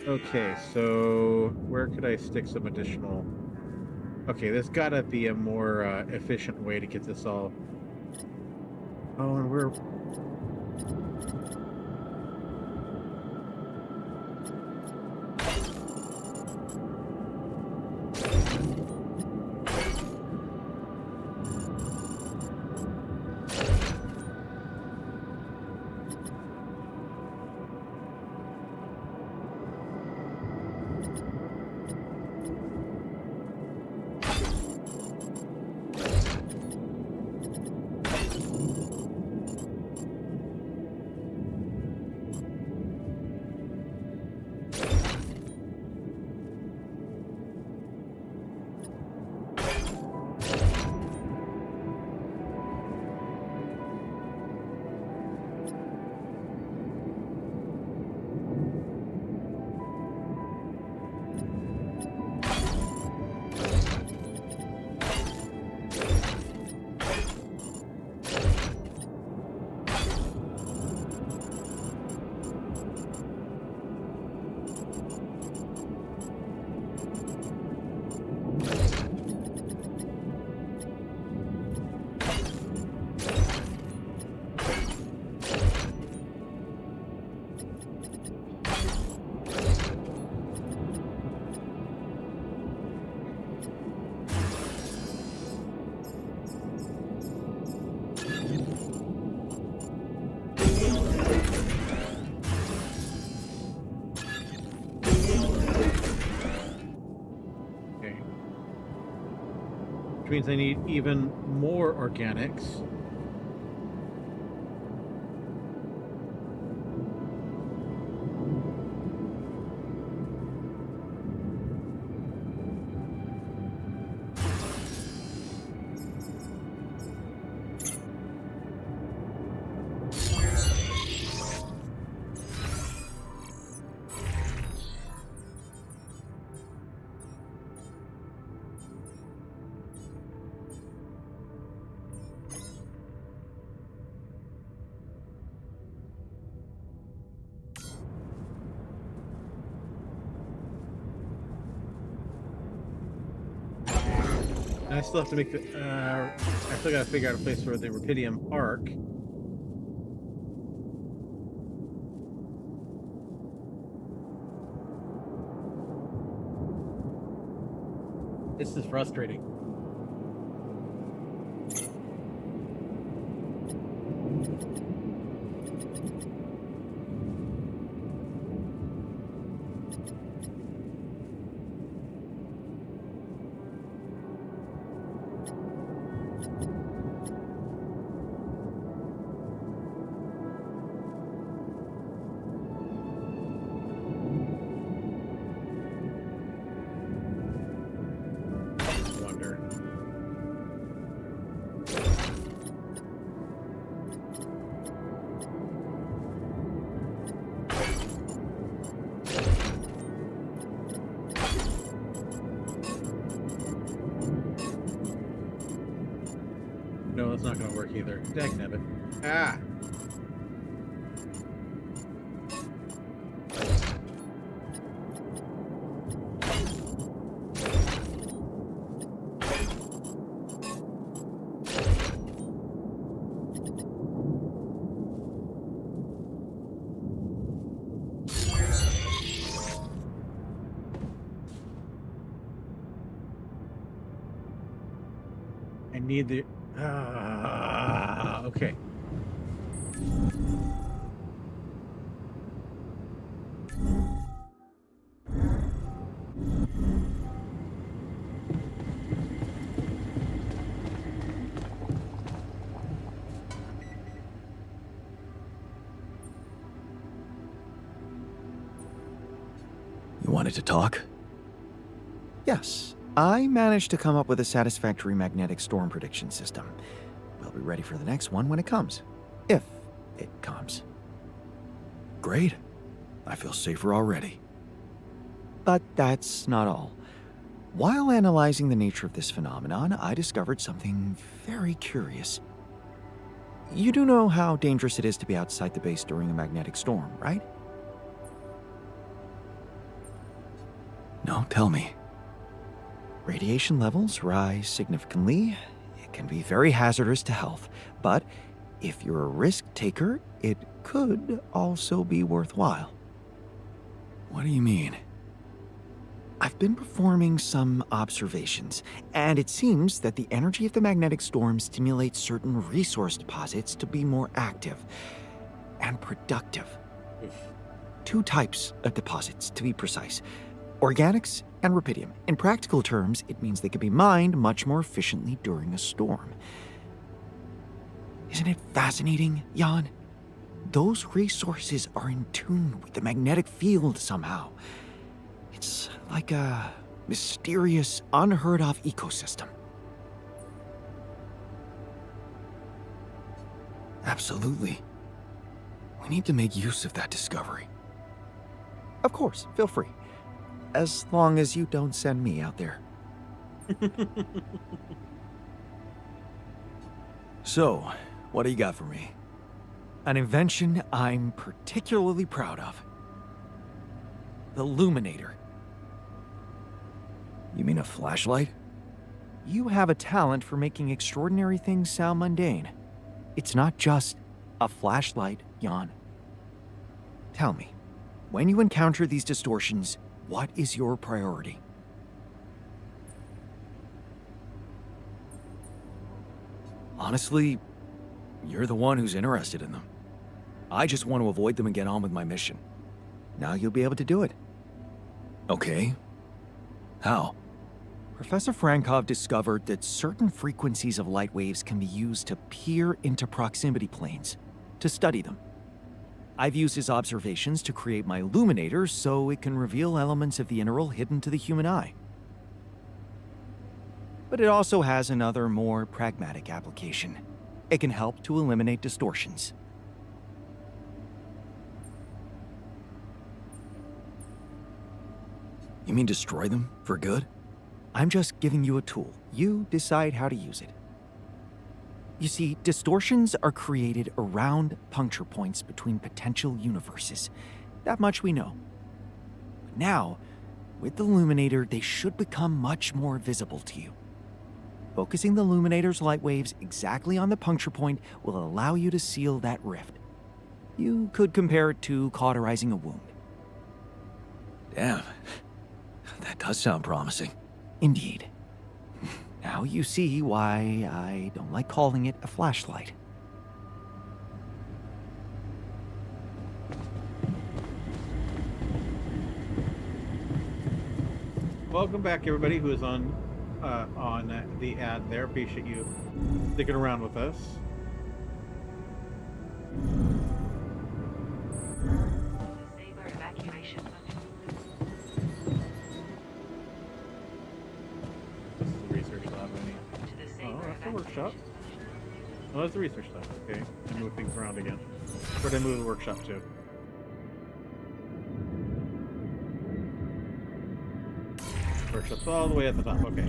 Okay, so where could I stick some additional? Okay, there's gotta be a more efficient way to get this all. Oh, and we're. Means I need even more organics. I still have to make the I still gotta figure out a place for the Rupidium arc. This is frustrating. Wonder. No, that's not gonna work either. Dagnabbit. Ah! I need the... okay. You wanted to talk? Yes, I managed to come up with a satisfactory magnetic storm prediction system. We'll be ready for the next one when it comes. If it comes. Great. I feel safer already. But that's not all. While analyzing the nature of this phenomenon, I discovered something very curious. You do know how dangerous it is to be outside the base during a magnetic storm, right? No, tell me. Radiation levels rise significantly. It can be very hazardous to health, but if you're a risk taker, it could also be worthwhile. What do you mean? I've been performing some observations, and it seems that the energy of the magnetic storm stimulates certain resource deposits to be more active and productive. Two types of deposits, to be precise: organics and rupidium. In practical terms, it means they can be mined much more efficiently during a storm. Isn't it fascinating, Jan? Those resources are in tune with the magnetic field somehow. It's like a mysterious, unheard-of ecosystem. Absolutely. We need to make use of that discovery. Of course, feel free. As long as you don't send me out there. So, what do you got for me? An invention I'm particularly proud of. The Luminator. You mean a flashlight? You have a talent for making extraordinary things sound mundane. It's not just a flashlight, Jan. Tell me, when you encounter these distortions, what is your priority? Honestly, you're the one who's interested in them. I just want to avoid them and get on with my mission. Now you'll be able to do it. Okay. How? Professor Frankov discovered that certain frequencies of light waves can be used to peer into proximity planes, to study them. I've used his observations to create my Luminator so it can reveal elements of the interval hidden to the human eye. But it also has another, more pragmatic application. It can help to eliminate distortions. You mean destroy them for good? I'm just giving you a tool. You decide how to use it. You see, distortions are created around puncture points between potential universes. That much we know. But now, with the Luminator, they should become much more visible to you. Focusing the illuminator's light waves exactly on the puncture point will allow you to seal that rift. You could compare it to cauterizing a wound. Damn. That does sound promising. Indeed. Now you see why I don't like calling it a flashlight. Welcome back, everybody who is on the ad there. Appreciate you sticking around with us. Disable evacuation function. This is the research lab, Winnie. To the Oh, saber that's the workshop. evacuation Oh, that's the research lab. Okay, I move things around again. Where did I move the workshop to? Workshop's all the way at the top. Okay.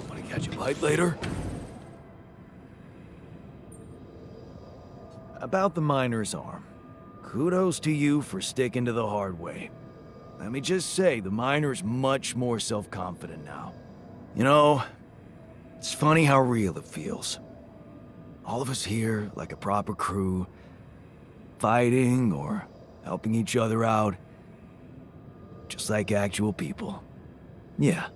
Want to catch a bite later? About the miner's arm. Kudos to you for sticking to the hard way. Let me just say, the miner's much more self-confident now. You know, it's funny how real it feels. All of us here, like a proper crew, fighting or helping each other out. Just like actual people. Yeah.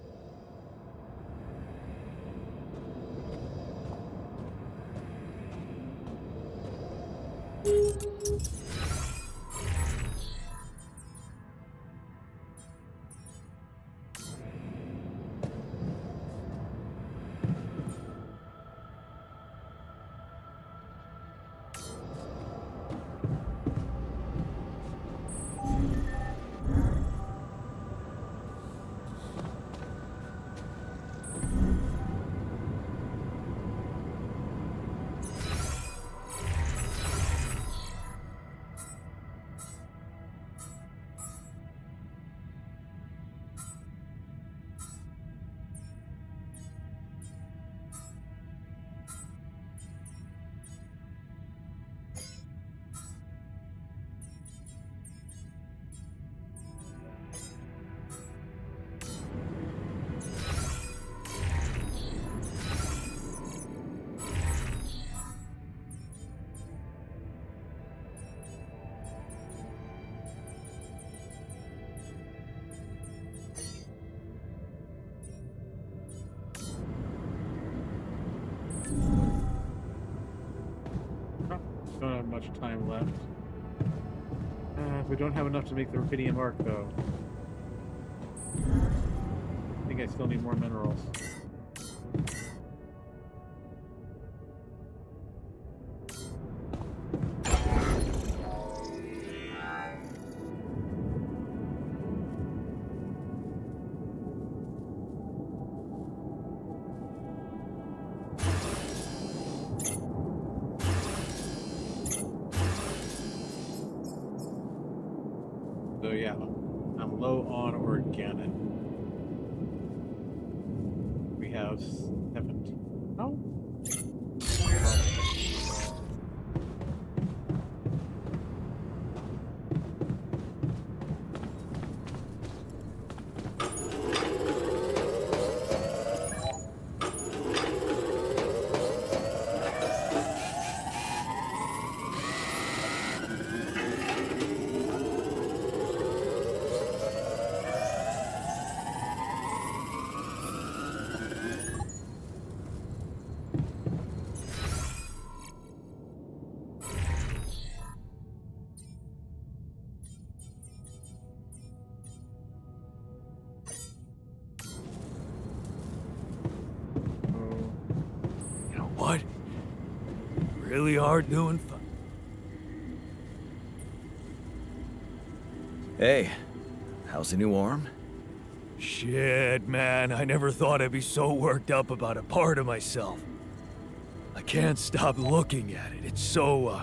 Don't have much time left. We don't have enough to make the rubidium arc, though. I think I still need more minerals. So yeah, I'm low on organic. We have 17. Oh. You know what? Really hard doing fun. Hey, how's the new arm? Shit, man, I never thought I'd be so worked up about a part of myself. I can't stop looking at it. It's so,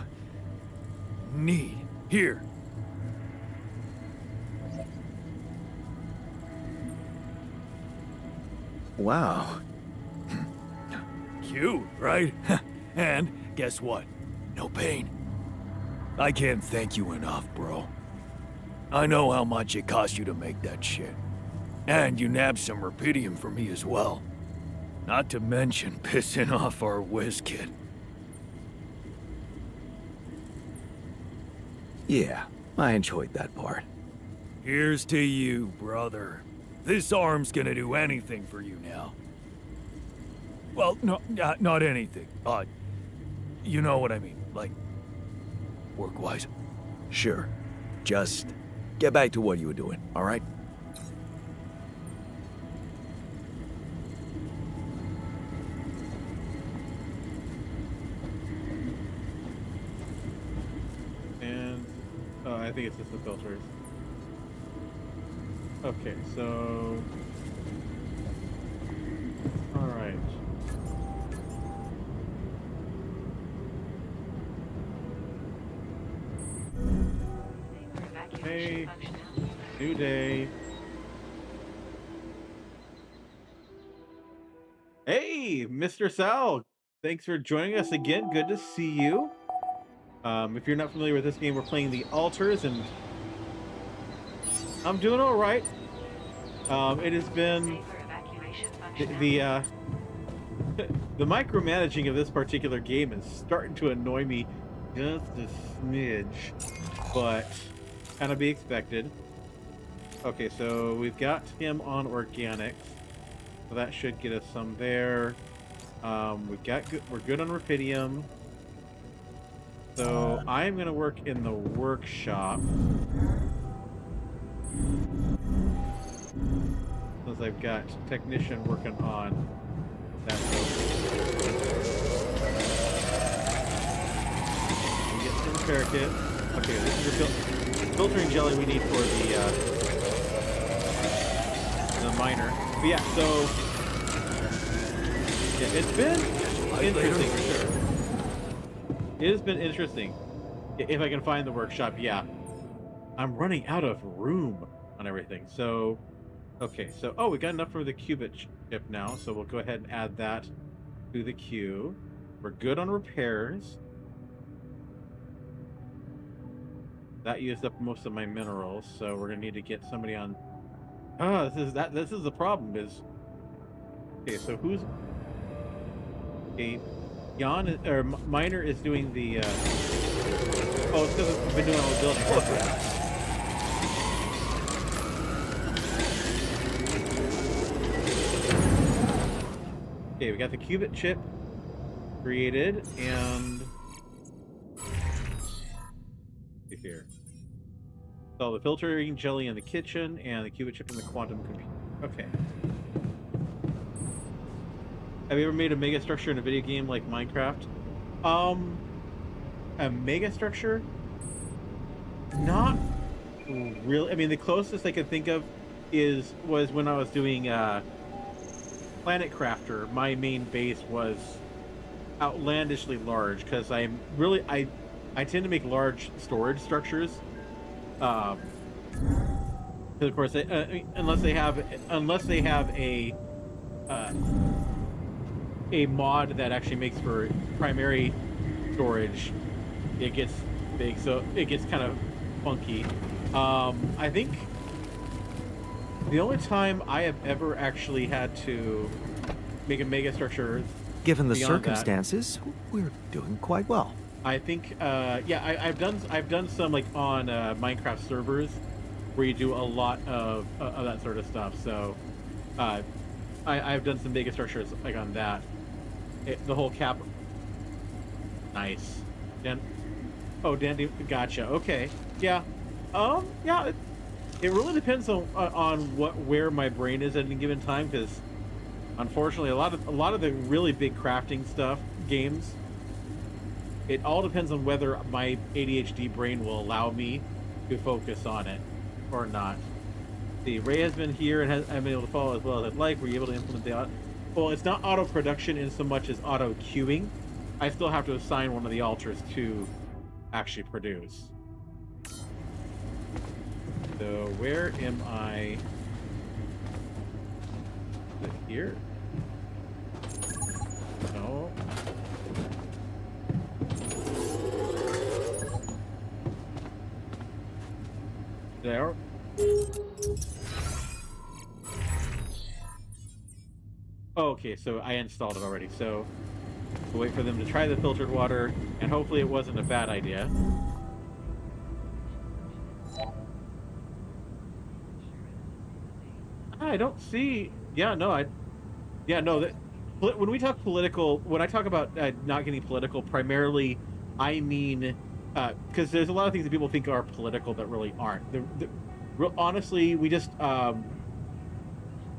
neat. Here. Wow. Cute, right? And guess what? No pain. I can't thank you enough, bro. I know how much it cost you to make that shit. And you nabbed some rubidium for me as well. Not to mention pissing off our whiz kid. Yeah, I enjoyed that part. Here's to you, brother. This arm's gonna do anything for you now. Well, no, not anything. You know what I mean, like, work-wise. Sure. Just get back to what you were doing, all right? And I think it's just the filters. Okay, so all right. Hey, new day. Hey, Mr. Sal. Thanks for joining us again. Good to see you. If you're not familiar with this game, we're playing the Altars, and I'm doing all right. It has been the micromanaging of this particular game is starting to annoy me just a smidge, but kind of be expected. Okay, so we've got him on organics, so that should get us some there. We're good on rubidium. So I'm gonna work in the workshop. Since I've got technician working on that. We get some repair kit. Okay, this is the filtering jelly we need for the miner. But yeah, so yeah, it's been interesting for sure. It has been interesting. If I can find the workshop, yeah. I'm running out of room on everything. So, okay. So, oh, we got enough for the qubit chip now. So we'll go ahead and add that to the queue. We're good on repairs. That used up most of my minerals. So we're gonna need to get somebody on. This is the problem. Is okay. So who's okay? Jan or Miner is doing the. Oh, it's because I've been doing all the building. Okay, we got the qubit chip created, and here. So the filtering jelly in the kitchen, and the qubit chip in the quantum computer. Okay. Have you ever made a mega structure in a video game like Minecraft? A mega structure? Not really. I mean, the closest I could think of was when I was doing Planet Crafter. My main base was outlandishly large because I tend to make large storage structures. Of course, unless they have a mod that actually makes for primary storage, it gets big, so it gets kind of funky. I think the only time I have ever actually had to make a mega structure, Given the beyond that, circumstances, we're doing quite well. I think I've done some like on Minecraft servers where you do a lot of that sort of stuff. So I've done some mega structures like on that. The whole cap. Nice. Dan. Oh, Dandy. Gotcha. Okay. Yeah. Yeah. It really depends on where my brain is at any given time, because unfortunately, a lot of the really big crafting stuff games, it all depends on whether my ADHD brain will allow me to focus on it or not. See, Ray has been here and I've been able to follow as well as I'd like. Were you able to implement the well, it's not auto production in so much as auto queuing. I still have to assign one of the altars to actually produce. So where am I? Is it here? No. There. Oh, okay, so I installed it already. So we'll wait for them to try the filtered water, and hopefully it wasn't a bad idea. I don't see. Yeah, no, that when we talk political, when I talk about not getting political, primarily I mean because there's a lot of things that people think are political that really aren't. Honestly, we just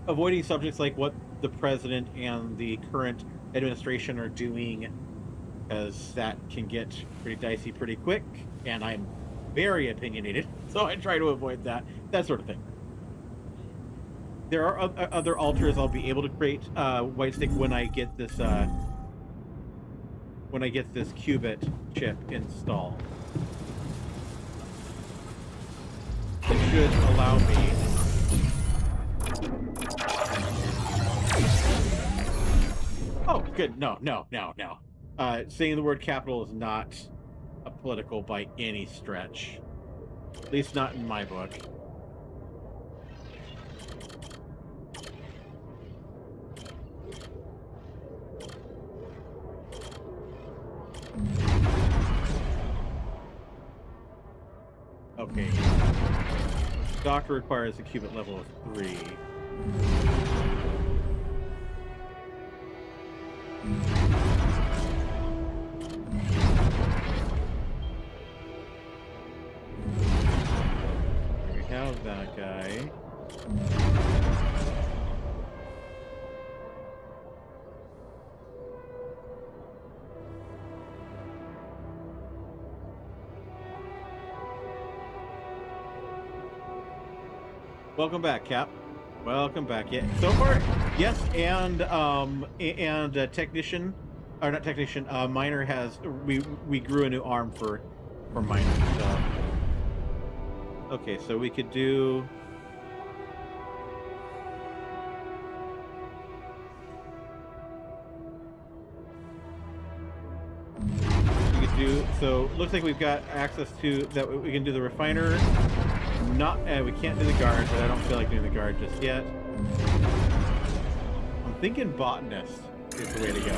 avoiding subjects like what the president and the current administration are doing, because that can get pretty dicey pretty quick, and I'm very opinionated, so I try to avoid that sort of thing. There are other altars I'll be able to create white stick when I get this qubit chip installed. It should allow me. Oh, good. No. Saying the word capital is not a political by any stretch. At least not in my book. Okay. Doctor requires a qubit level of 3. Here we have that guy. Welcome back, Cap. Welcome back. Yeah, so far, yes, and technician, or not technician, Miner has we grew a new arm for Miner. So okay, so we could do. So looks like we've got access to that. We can do the refiner. Not, we can't do the guard, but I don't feel like doing the guard just yet. I'm thinking botanist is the way to go.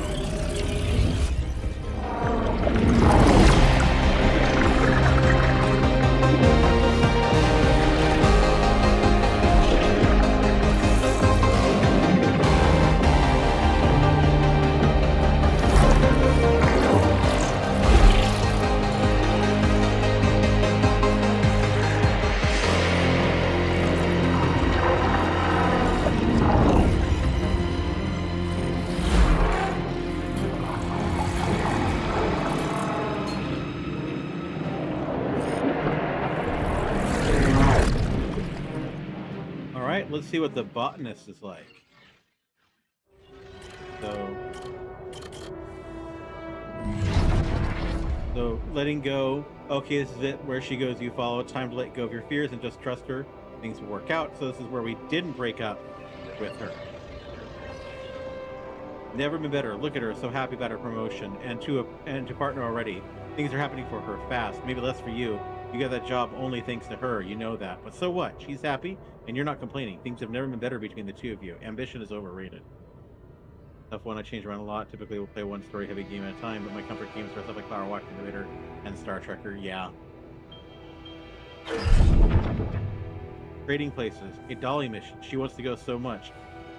Let's see what the botanist is like. So letting go. Okay, this is it. Where she goes, you follow. Time to let go of your fears and just trust her. Things will work out. So this is where we didn't break up with her. Never been better. Look at her, so happy about her promotion and to partner already. Things are happening for her fast. Maybe less for you. You got that job only thanks to her, you know that. But so what? She's happy, and you're not complaining. Things have never been better between the two of you. Ambition is overrated. Tough one, I change around a lot. Typically, we'll play one story-heavy game at a time, but my comfort games are stuff like Flower Walk Simulator and Star Trekker, yeah. Trading places. A Dolly mission. She wants to go so much.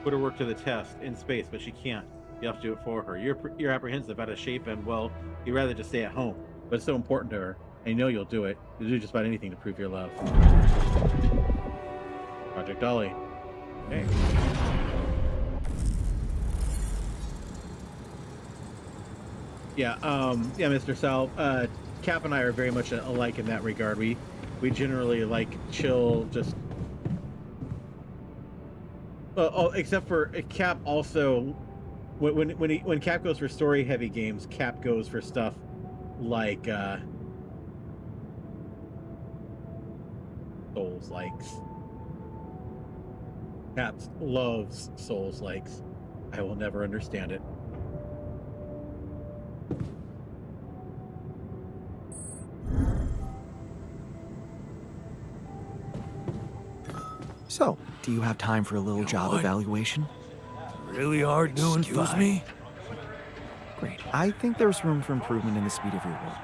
Put her work to the test in space, but she can't. You have to do it for her. You're apprehensive, out of shape, and, well, you'd rather just stay at home. But it's so important to her. I know you'll do it. You'll do just about anything to prove your love. Project Dolly. Okay. Yeah, Mr. Sal, Cap and I are very much alike in that regard. We generally like chill, just except for Cap also when Cap goes for story heavy games, Cap goes for stuff like Souls likes. Cap loves Souls likes. I will never understand it. So, do you have time for a little job evaluation? really are doing Excuse fine. me? Great. I think there's room for improvement in the speed of your work.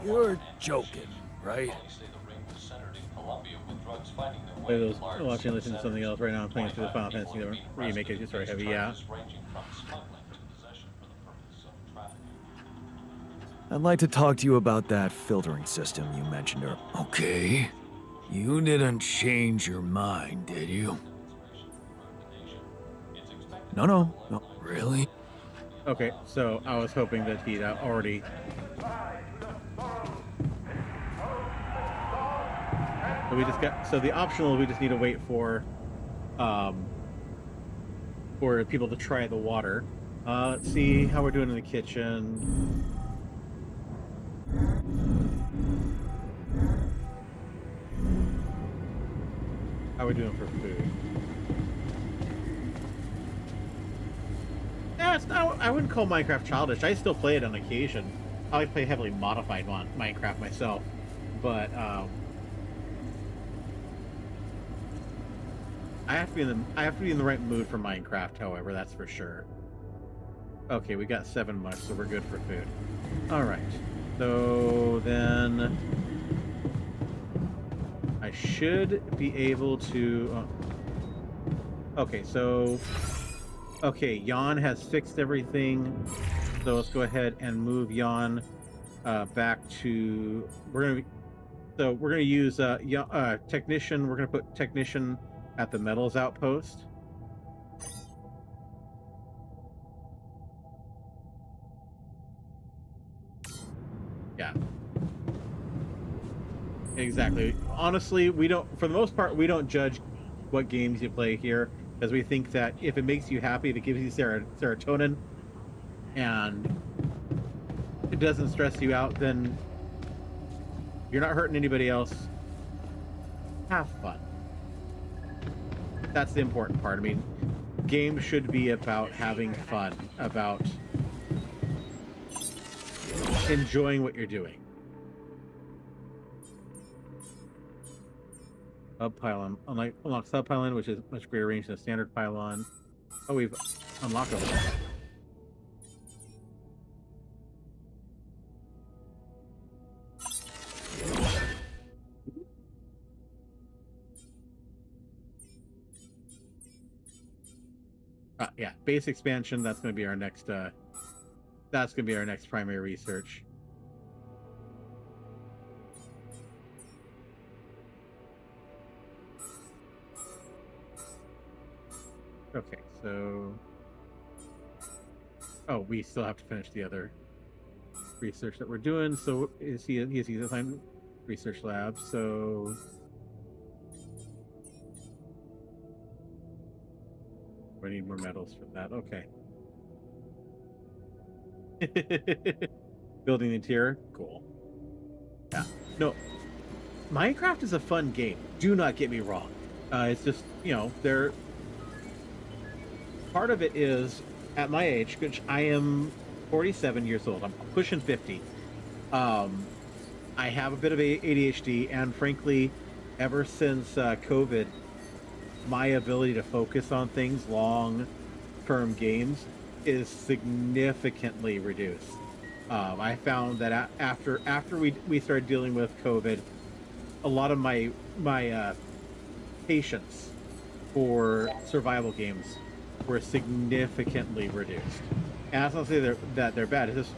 You're joking, right? Police say the ring was centered in Colombia, with drugs finding their Play way those. into large Watching, listening to centers. something else right now. I'm playing through the Final 25 Fantasy people are being remake. arrested It's very and heavy. face Yeah. charges ranging from smuggling to possession for the purpose of trafficking. I'd like to talk to you about that filtering system you mentioned earlier. Okay. You didn't change your mind, did you? No. Really? Okay, so I was hoping that he'd already. So we just got. So the optional, we just need to wait for people to try the water. Let's see how we're doing in the kitchen. How are we doing for food? Yeah, it's not, I wouldn't call Minecraft childish. I still play it on occasion. I like to play heavily modified Minecraft myself, but I have to be in the right mood for Minecraft. However, that's for sure. Okay, we got 7 mush, so we're good for food. All right. So then I should be able to. Okay, so. Okay, Jan has fixed everything, so let's go ahead and move Jan back to. We're gonna use technician. We're gonna put technician at the metals outpost. Yeah. Exactly. Honestly, we don't. For the most part, we don't judge what games you play here, because we think that if it makes you happy, if it gives you serotonin, and it doesn't stress you out, then you're not hurting anybody else. Have fun. That's the important part. I mean, games should be about having fun, about enjoying what you're doing. Sub pylon. Unlock sub pylon, which is much greater range than a standard pylon. Oh, we've unlocked all that. Yeah, base expansion. That's going to be our next. That's going to be our next primary research. Okay, so. Oh, we still have to finish the other research that we're doing. So he's assigned research lab. So. We need more metals for that. Okay. Building the interior. Cool. Yeah. No. Minecraft is a fun game. Do not get me wrong. It's just, there. Part of it is, at my age, which I am 47 years old. I'm pushing 50. I have a bit of ADHD, and frankly, ever since COVID, my ability to focus on things, long-term games, is significantly reduced. I found that after we started dealing with COVID, a lot of my patience for survival games were significantly reduced. And that's not to say that they're bad. It's just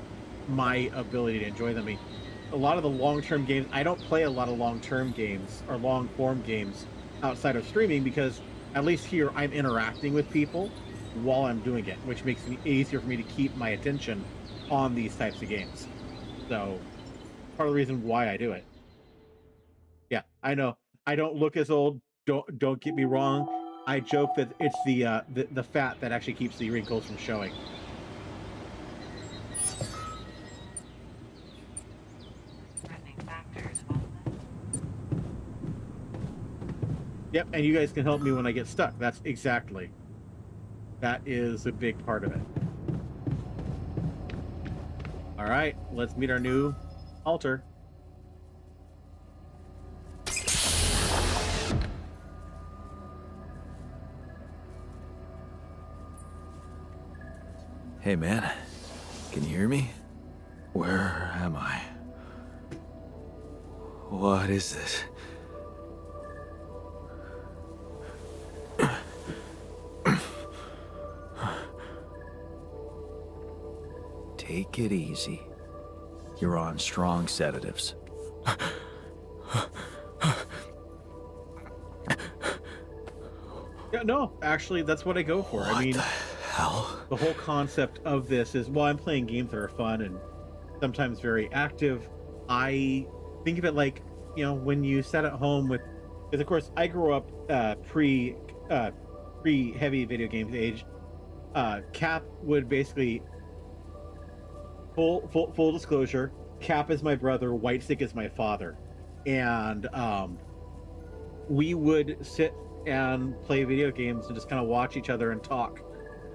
my ability to enjoy them. I mean, a lot of the long-term games, I don't play a lot of long-term games or long-form games outside of streaming, because at least here I'm interacting with people while I'm doing it, which makes it easier for me to keep my attention on these types of games. So part of the reason why I do it. Yeah, I know I don't look as old. Don't get me wrong. I joke that it's the fat that actually keeps the wrinkles from showing. Threatening factors of all this. Yep, and you guys can help me when I get stuck. That is a big part of it. All right, let's meet our new altar. Hey, man. Can you hear me? Where am I? What is this? Take it easy. You're on strong sedatives. Yeah, no, actually, that's what I go for. I mean, Hell? the whole concept of this is, well, I'm playing games that are fun and sometimes very active. I think of it like, you know, when you sat at home with, because of course I grew up pre heavy video games age. Cap would basically full disclosure. Cap is my brother. Whitestick is my father, and we would sit and play video games and just kind of watch each other and talk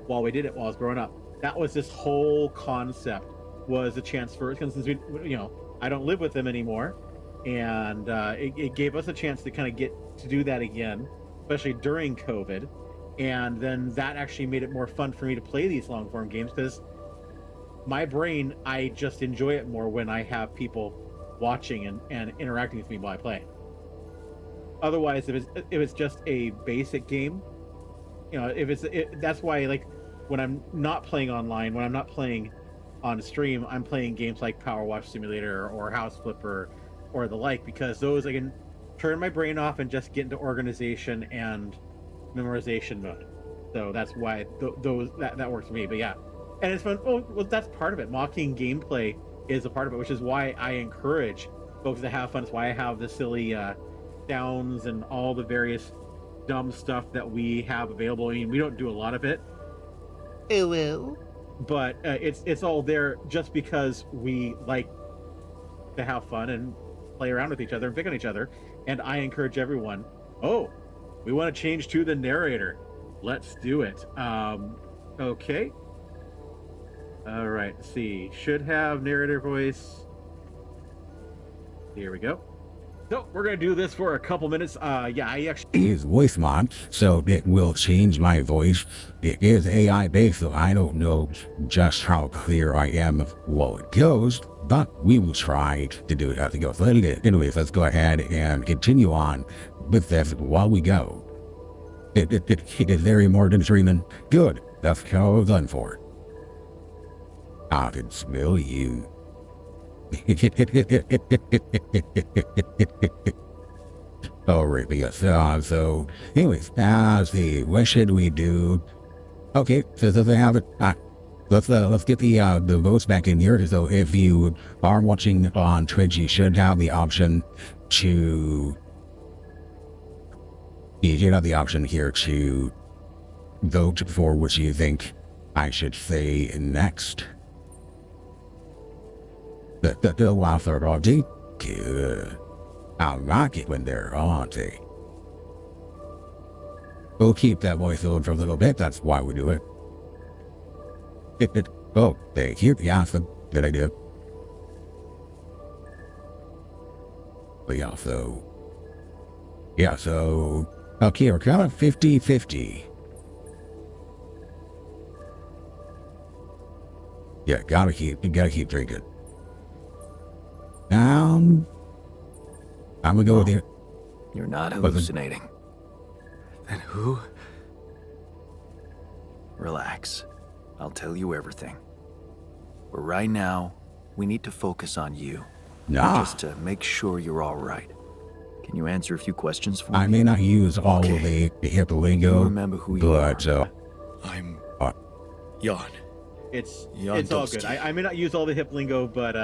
while we did it while I was growing up. That was this whole concept, was a chance for, since we, you know, I don't live with them anymore, and it gave us a chance to kind of get to do that again, especially during COVID. And then that actually made it more fun for me to play these long form games, because my brain, I just enjoy it more when I have people watching and interacting with me while I play. Otherwise, if it's just a basic game, you know, that's why, like, when I'm not playing online, when I'm not playing on stream, I'm playing games like Power Wash Simulator or House Flipper or the like, because those I can turn my brain off and just get into organization and memorization mode. So that's why that works for me. But yeah, and it's fun. Oh, well, that's part of it. Mocking gameplay is a part of it, which is why I encourage folks to have fun. It's why I have the silly sounds and all the various dumb stuff that we have available. I mean, we don't do a lot of it. Oh well. But it's all there just because we like to have fun and play around with each other and pick on each other. And I encourage everyone, oh, we want to change to the narrator. Let's do it. Okay. All right, let's see. Should have narrator voice. Here we go. So we're going to do this for a couple minutes. Yeah, I actually... Is voice mod, so it will change my voice. It is AI based, so I don't know just how clear I am while it goes, but we will try to do it as it goes. Anyways, let's go ahead and continue on with this while we go. It is there more than dreaming. Good, that's how it's done for. I can smell you. Alright, yes. So, anyways, let's see. What should we do? Okay, so does it have it? Let's get the votes back in here. So, if you are watching on Twitch, you should have the option to. You should have the option here to vote for what you think I should say next. The waffle roti. Good. I like it when they're roti. We'll keep that voice on for a little bit. That's why we do it. Oh, thank you. Yeah, good idea. But yeah, so. Okay, we're kind of 50-50. Yeah, gotta keep drinking. I'm gonna go with you. You're not hallucinating. Then who? Relax. I'll tell you everything. But right now, we need to focus on you. Nah. Just to make sure you're all right. Can you answer a few questions for me? I may not use all of the hip lingo, you remember who you are. I'm Jan. It's Jan all good. I may not use all the hip lingo, but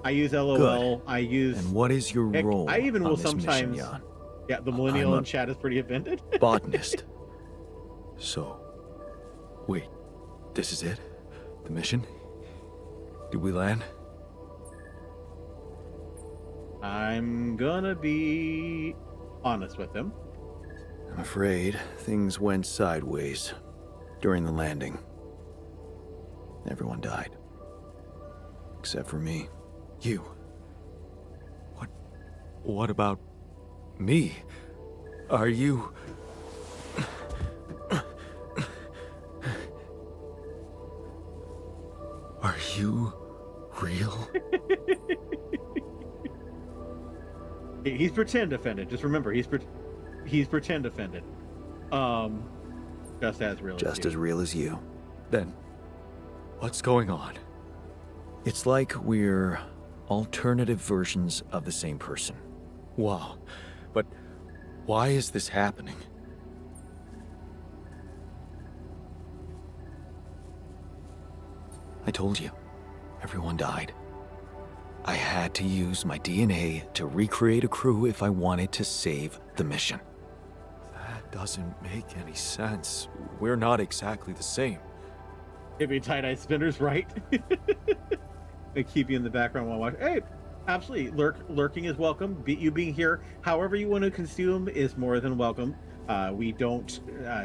I use LOL. Good. I use. And what is your heck, role? I even on will this sometimes. mission, Jan? Yeah, the millennial I'm a in chat is pretty offended. Botanist. So, wait, this is it? The mission? Did we land? I'm gonna be honest with him. I'm afraid things went sideways during the landing. Everyone died. Except for me. You. What about me? Are you... you real? He's pretend offended. Just remember, he's pretend offended. Just as real. Just as real as you. Then, what's going on? It's like we're alternative versions of the same person. Wow. But why is this happening? I told you, everyone died. I had to use my DNA to recreate a crew if I wanted to save the mission. That doesn't make any sense. We're not exactly the same. It'd be tie-dye spinners, right? They keep you in the background while watching. Hey, absolutely. Lurking is welcome. You being here, however you want to consume, is more than welcome. We don't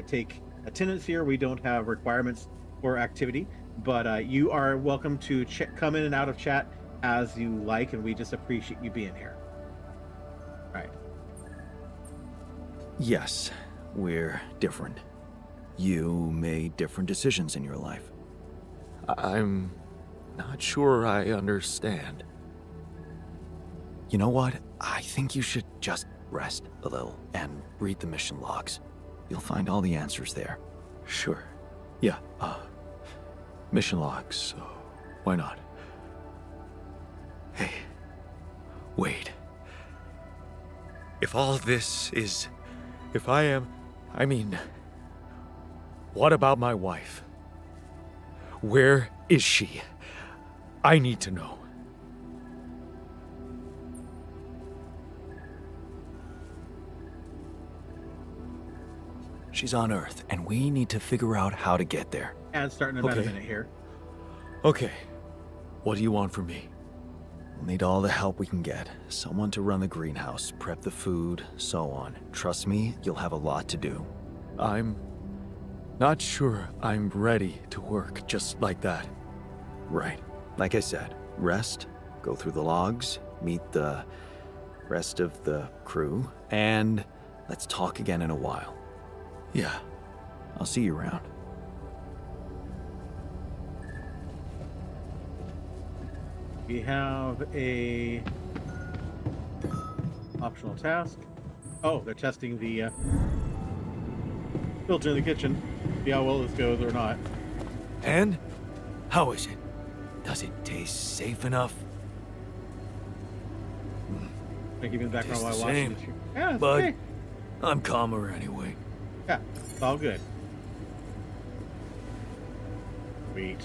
take attendance here. We don't have requirements for activity, but you are welcome to come in and out of chat as you like, and we just appreciate you being here. All right. Yes, we're different. You made different decisions in your life. I'm not sure I understand. You know what? I think you should just rest a little and read the mission logs. You'll find all the answers there. Sure. Yeah, mission logs, so why not? Hey, wait. If all this is... I mean... What about my wife? Where is she? I need to know. She's on Earth, and we need to figure out how to get there. And starting in about a minute here. Okay. What do you want from me? We'll need all the help we can get. Someone to run the greenhouse, prep the food, so on. Trust me, you'll have a lot to do. I'm not sure I'm ready to work just like that. Right. Like I said, rest, go through the logs, meet the rest of the crew, and let's talk again in a while. Yeah. I'll see you around. We have a optional task. Oh, they're testing the filter in the kitchen. See how well this goes or not. And? How is it? Does it taste safe enough? I keep in the background while Tastes I the watch same, this. Yeah, it's but okay. I'm calmer anyway. Yeah, it's all good. Sweet.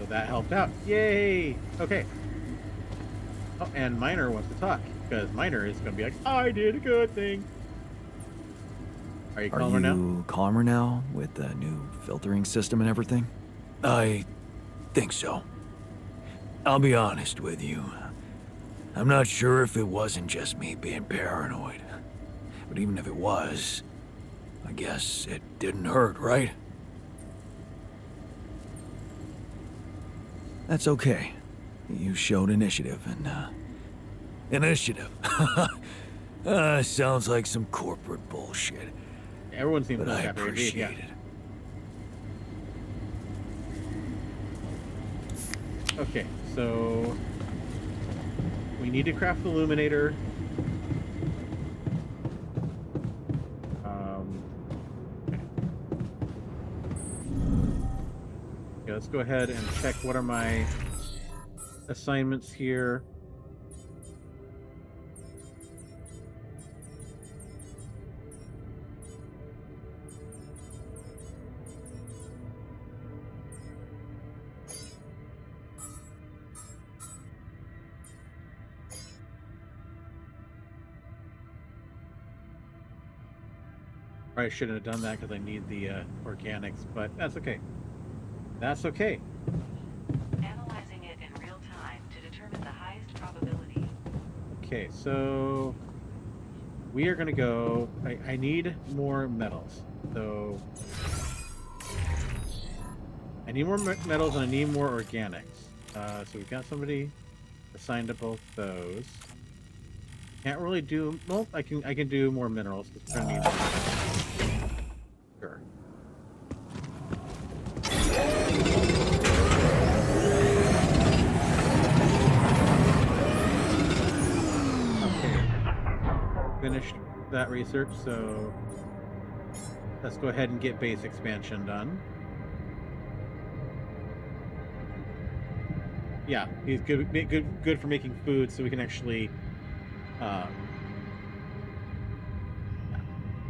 So that helped out. Yay! Okay. Oh, and Miner wants to talk, because Miner is going to be like, I did a good thing. Are you calmer now? Are you calmer now with the new filtering system and everything? I think so. I'll be honest with you. I'm not sure if it wasn't just me being paranoid. But even if it was, I guess it didn't hurt, right? That's okay. You showed initiative and, Initiative. Sounds like some corporate bullshit. Everyone seems But to I happy indeed, yeah. appreciate it. Okay, so we need to craft the illuminator. Okay. Okay, let's go ahead and check what are my assignments here. Probably shouldn't have done that because I need the organics, but that's okay. That's okay. Analyzing it in real time to determine the highest probability. Okay, so we are going to go... I need more metals. So I need more metals and I need more organics. So we've got somebody assigned to both those. Can't really do... Well, I can do more minerals because we're going to need them. Sure. that research, so let's go ahead and get base expansion done. Yeah, he's good for making food, so we can actually,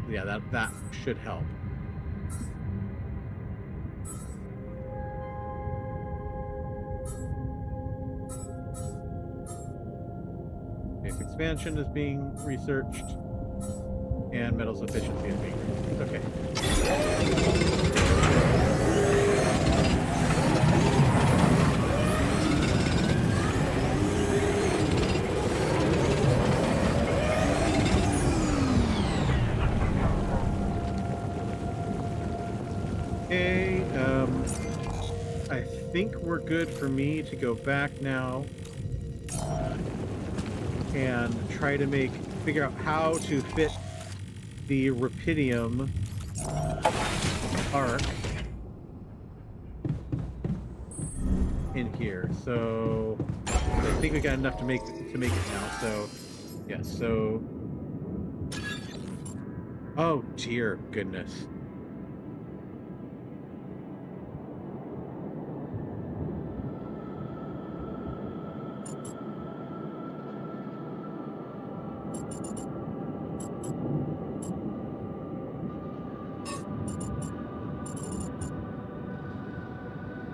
yeah, that should help. Base expansion is being researched, and metals efficiency is being researched. Okay. Okay, I think we're good for me to go back now and try to figure out how to fit the rupidium arc in here. So I think we got enough to make it now. So yeah, so oh dear goodness.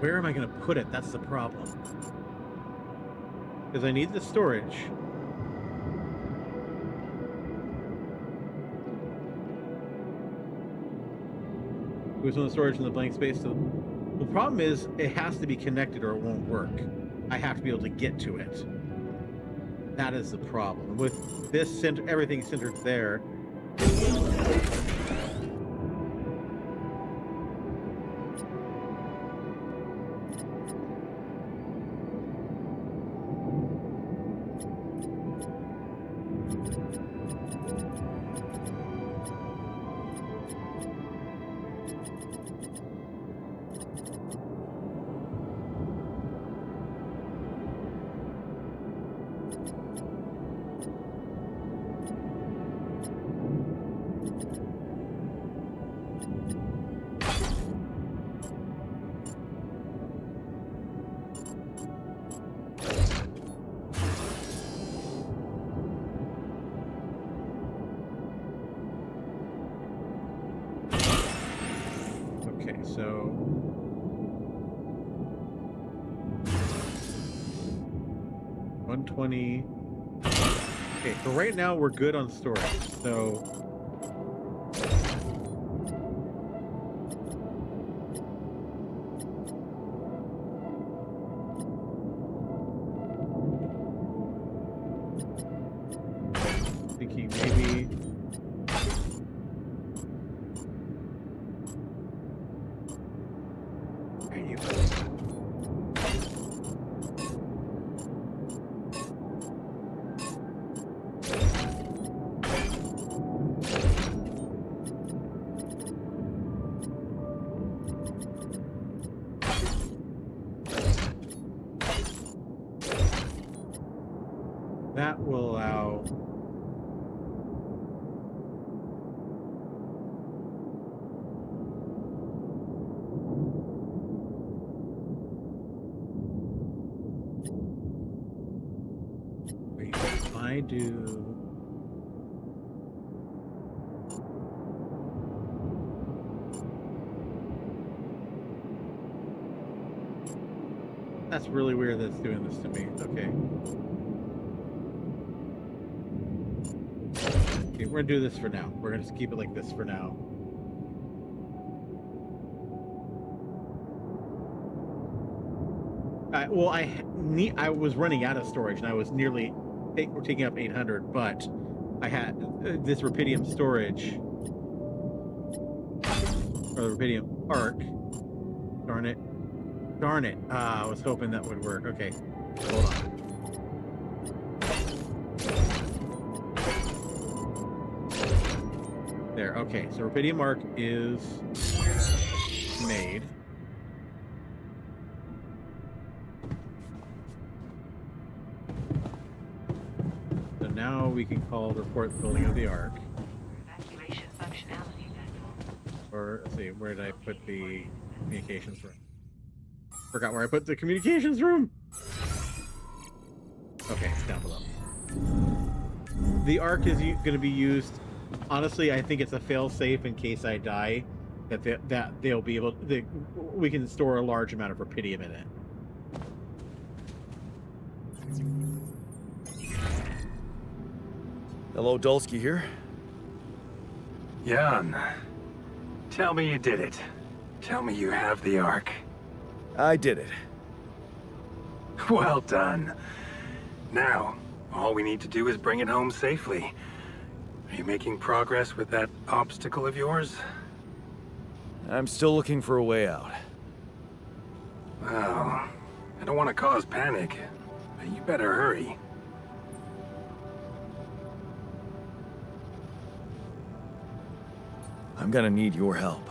Where am I going to put it? That's the problem. Because I need the storage. Who's on the storage in the blank space? So the problem is it has to be connected or it won't work. I have to be able to get to it. That is the problem. With this everything centered there. So 120. Okay, so right now we're good on storage. So thinking maybe that will allow wait, if I do that's really weird that's doing this to me. Okay. We're gonna do this for now. We're gonna just keep it like this for now. Well, I was running out of storage, and I was nearly taking up 800, but I had this rupidium storage or the rupidium arc. Darn it! Darn it! I was hoping that would work. Okay, hold on. There, okay, so rupidium arc is made. So now we can call report building of the arc. Or let's see, where did I put the communications room? Forgot where I put the communications room. Okay, it's down below. The Ark is going to be used. Honestly, I think it's a fail-safe in case I die. That they'll be able. We can store a large amount of rupidium in it. Hello, Dulski here. Jan, tell me you did it. Tell me you have the Ark. I did it. Well done. Now, all we need to do is bring it home safely. Are you making progress with that obstacle of yours? I'm still looking for a way out. Well, I don't want to cause panic, but you better hurry. I'm gonna need your help.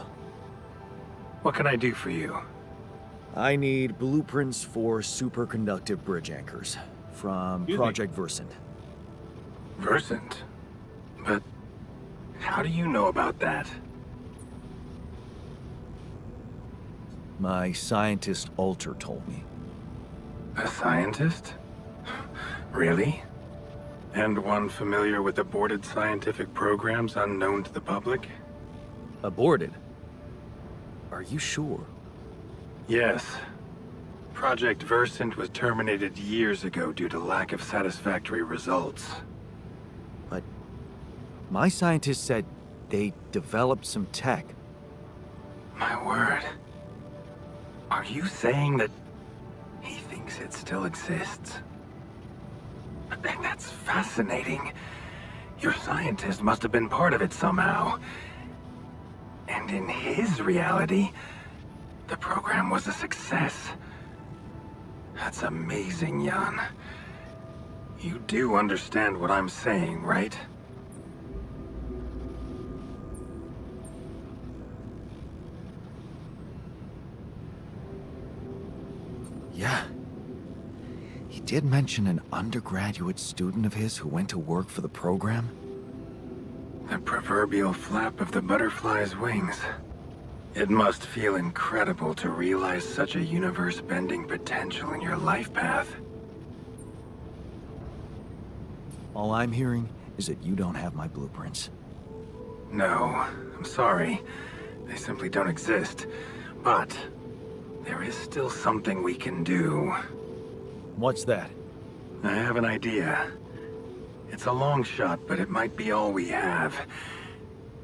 What can I do for you? I need blueprints for superconductive bridge anchors from Excuse me. Project Versant. Versant? But how do you know about that? My scientist Alter told me. A scientist? Really? And one familiar with aborted scientific programs unknown to the public? Aborted? Are you sure? Yes. Project Versant was terminated years ago due to lack of satisfactory results. But my scientist said they developed some tech. My word. Are you saying that he thinks it still exists? That's fascinating. Your scientist must have been part of it somehow. And in his reality, the program was a success. That's amazing, Jan. You do understand what I'm saying, right? Yeah. He did mention an undergraduate student of his who went to work for the program. The proverbial flap of the butterfly's wings. It must feel incredible to realize such a universe-bending potential in your life path. All I'm hearing is that you don't have my blueprints. No, I'm sorry. They simply don't exist. But there is still something we can do. What's that? I have an idea. It's a long shot, but it might be all we have.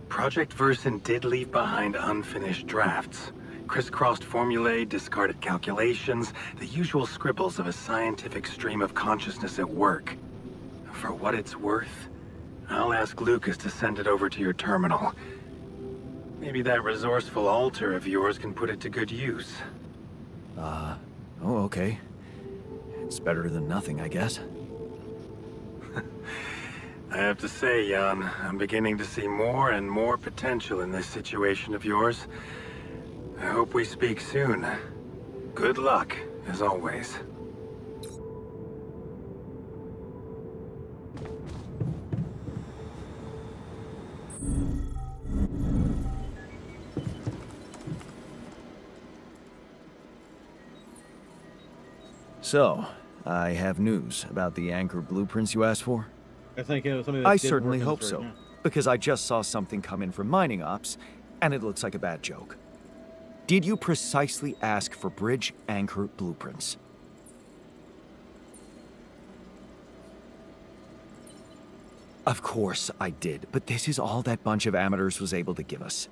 Project Versant did leave behind unfinished drafts. Crisscrossed formulae, discarded calculations, the usual scribbles of a scientific stream of consciousness at work. For what it's worth, I'll ask Lucas to send it over to your terminal. Maybe that resourceful altar of yours can put it to good use. Oh, okay. It's better than nothing, I guess. I have to say, Jan, I'm beginning to see more and more potential in this situation of yours. I hope we speak soon. Good luck, as always. So, I have news about the anchor blueprints you asked for. I think it was something that I did certainly work in hope this so, right now. because I just saw something come in from mining ops, and it looks like a bad joke. Did you precisely ask for bridge anchor blueprints? Of course I did, but this is all that bunch of amateurs was able to give us.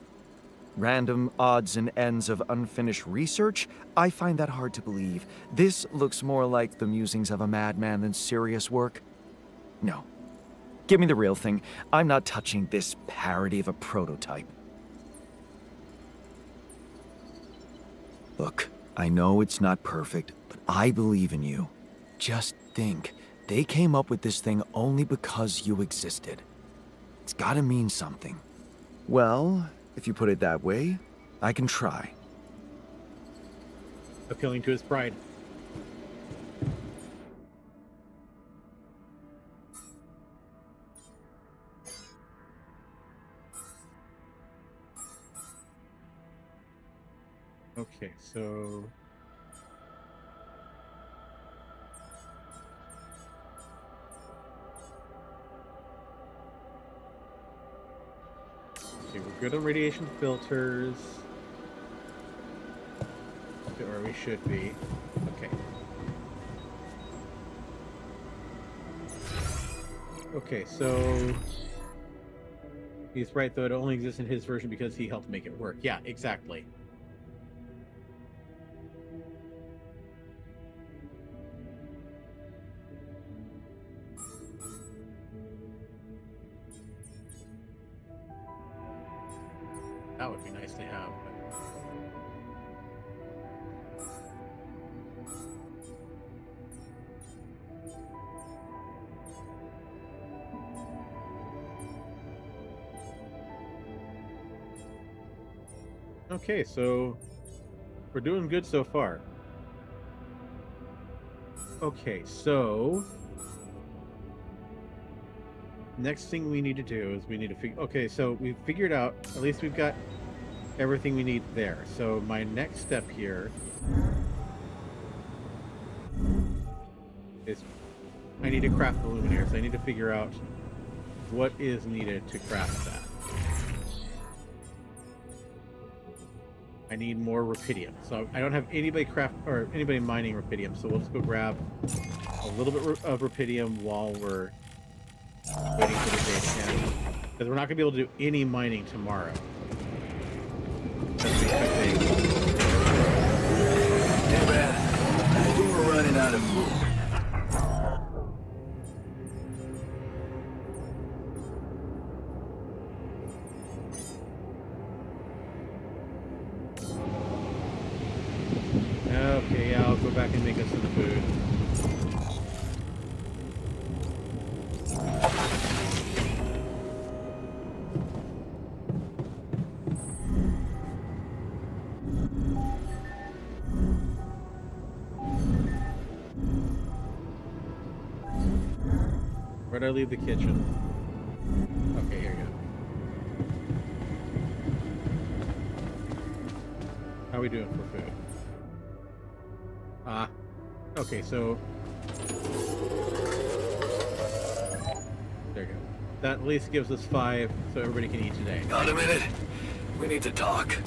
Random odds and ends of unfinished research? I find that hard to believe. This looks more like the musings of a madman than serious work. No. Give me the real thing. I'm not touching this parody of a prototype. Look, I know it's not perfect, but I believe in you. Just think, they came up with this thing only because you existed. It's gotta mean something. Well, if you put it that way, I can try. Appealing to his pride. so okay, we're good on radiation filters. Or we should be. Okay. Okay, so he's right though, it only exists in his version because he helped make it work. Yeah, exactly. That would be nice to have. Okay, so we're doing good so far. Okay, so next thing we need to do is we need to figure. Okay, so we've figured out, at least we've got everything we need there. So my next step here is I need to craft the luminaires. I need to figure out what is needed to craft that. I need more rupidium. So I don't have anybody anybody mining rupidium. So we'll just go grab a little bit of rupidium while we're waiting for the day to end. Because we're not going to be able to do any mining tomorrow. Hey man, I think we're running out of food. Okay, yeah, I'll go back and make us some food. Where'd I leave the kitchen? Okay, here you go. How are we doing for food? Okay, so there you go. That at least gives us 5, so everybody can eat today. Got a minute? We need to talk.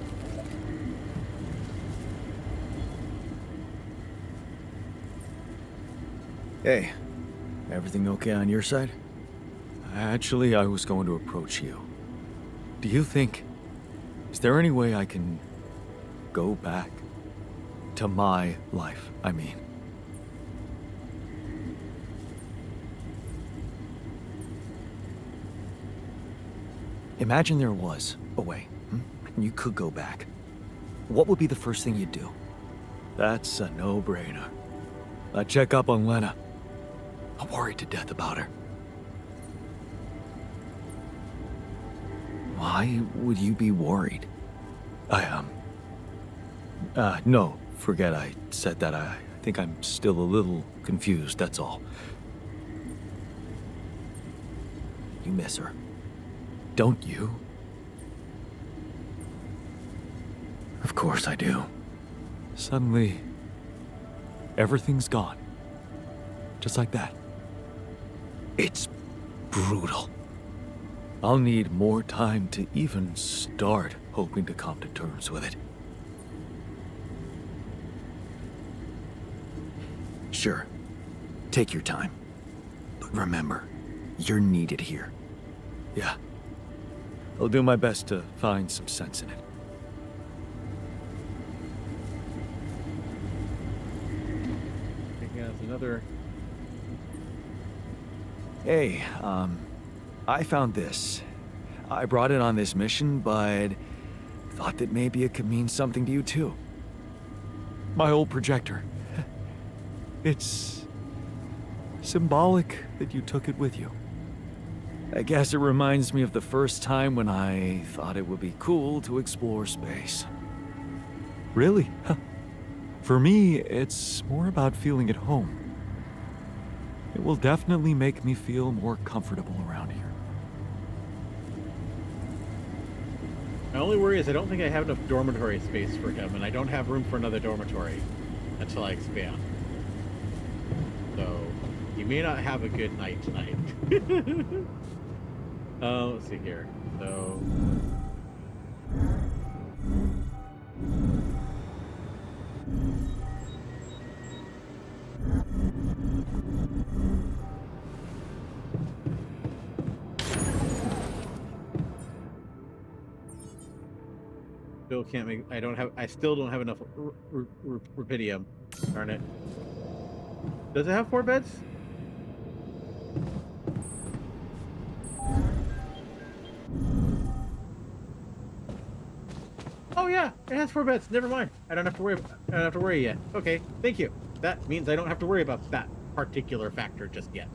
Hey, everything okay on your side? Actually, I was going to approach you. Do you think... Is there any way I can go back to my life, I mean? Imagine there was a way, and you could go back. What would be the first thing you'd do? That's a no-brainer. I'd check up on Lena. I'm worried to death about her. Why would you be worried? No, forget I said that. I think I'm still a little confused, that's all. You miss her, don't you? Of course I do. Suddenly, everything's gone. Just like that. It's brutal. I'll need more time to even start hoping to come to terms with it. Sure, take your time. But remember, you're needed here. Yeah. I'll do my best to find some sense in it. Yeah, there's another... Hey, I found this. I brought it on this mission, but thought that maybe it could mean something to you too. My old projector. It's symbolic that you took it with you. I guess it reminds me of the first time when I thought it would be cool to explore space. Really? For me, it's more about feeling at home. It will definitely make me feel more comfortable around here. My only worry is I don't think I have enough dormitory space for him, and I don't have room for another dormitory until I expand. So, he may not have a good night tonight. Let's see here. So... Still can't make. I still don't have enough rubidium. Darn it. Does it have 4 beds? Oh yeah, it has 4 beds. Never mind. I don't have to worry yet. Okay, thank you. That means I don't have to worry about that particular factor just yet.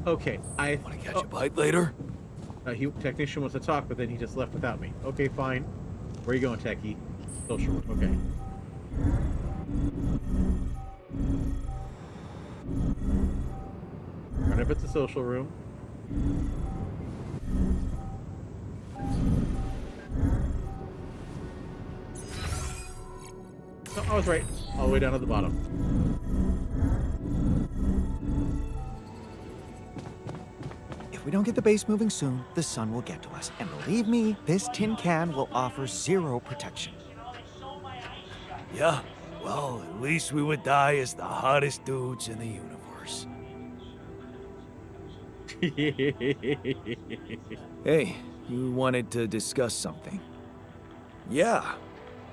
Okay, I Want to catch a bite later? Technician wants to talk, but then he just left without me. Okay, fine. Where are you going, Techie? Social room. Okay. Run up at the social room. No, I was right. All the way down at the bottom. If we don't get the base moving soon, the sun will get to us. And believe me, this tin can will offer 0 protection. Yeah, well, at least we would die as the hottest dudes in the universe. Hey, you wanted to discuss something? Yeah,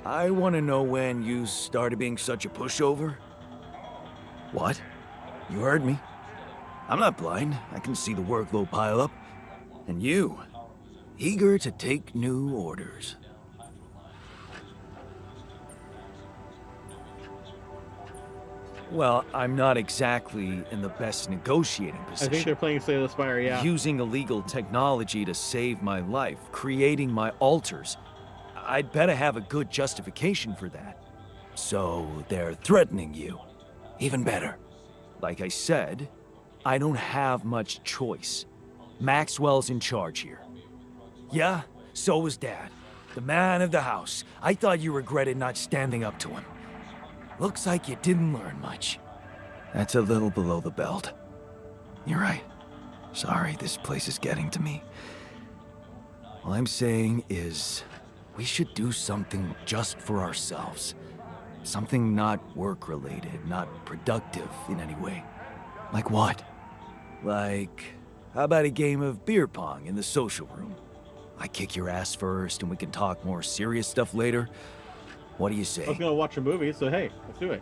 I want to know when you started being such a pushover. What? You heard me. I'm not blind. I can see the workload pile up. And you, eager to take new orders. Well, I'm not exactly in the best negotiating I position. think they're playing Slay the Spire, yeah. Using illegal technology to save my life, creating my altars. I'd better have a good justification for that. So they're threatening you. Even better. Like I said, I don't have much choice. Maxwell's in charge here. Yeah, so was Dad. The man of the house. I thought you regretted not standing up to him. Looks like you didn't learn much. That's a little below the belt. You're right. Sorry, this place is getting to me. All I'm saying is, we should do something just for ourselves. Something not work-related, not productive in any way. Like what? Like, how about a game of beer pong in the social room? I kick your ass first and we can talk more serious stuff later. What do you say? I was gonna watch a movie, so hey, let's do it.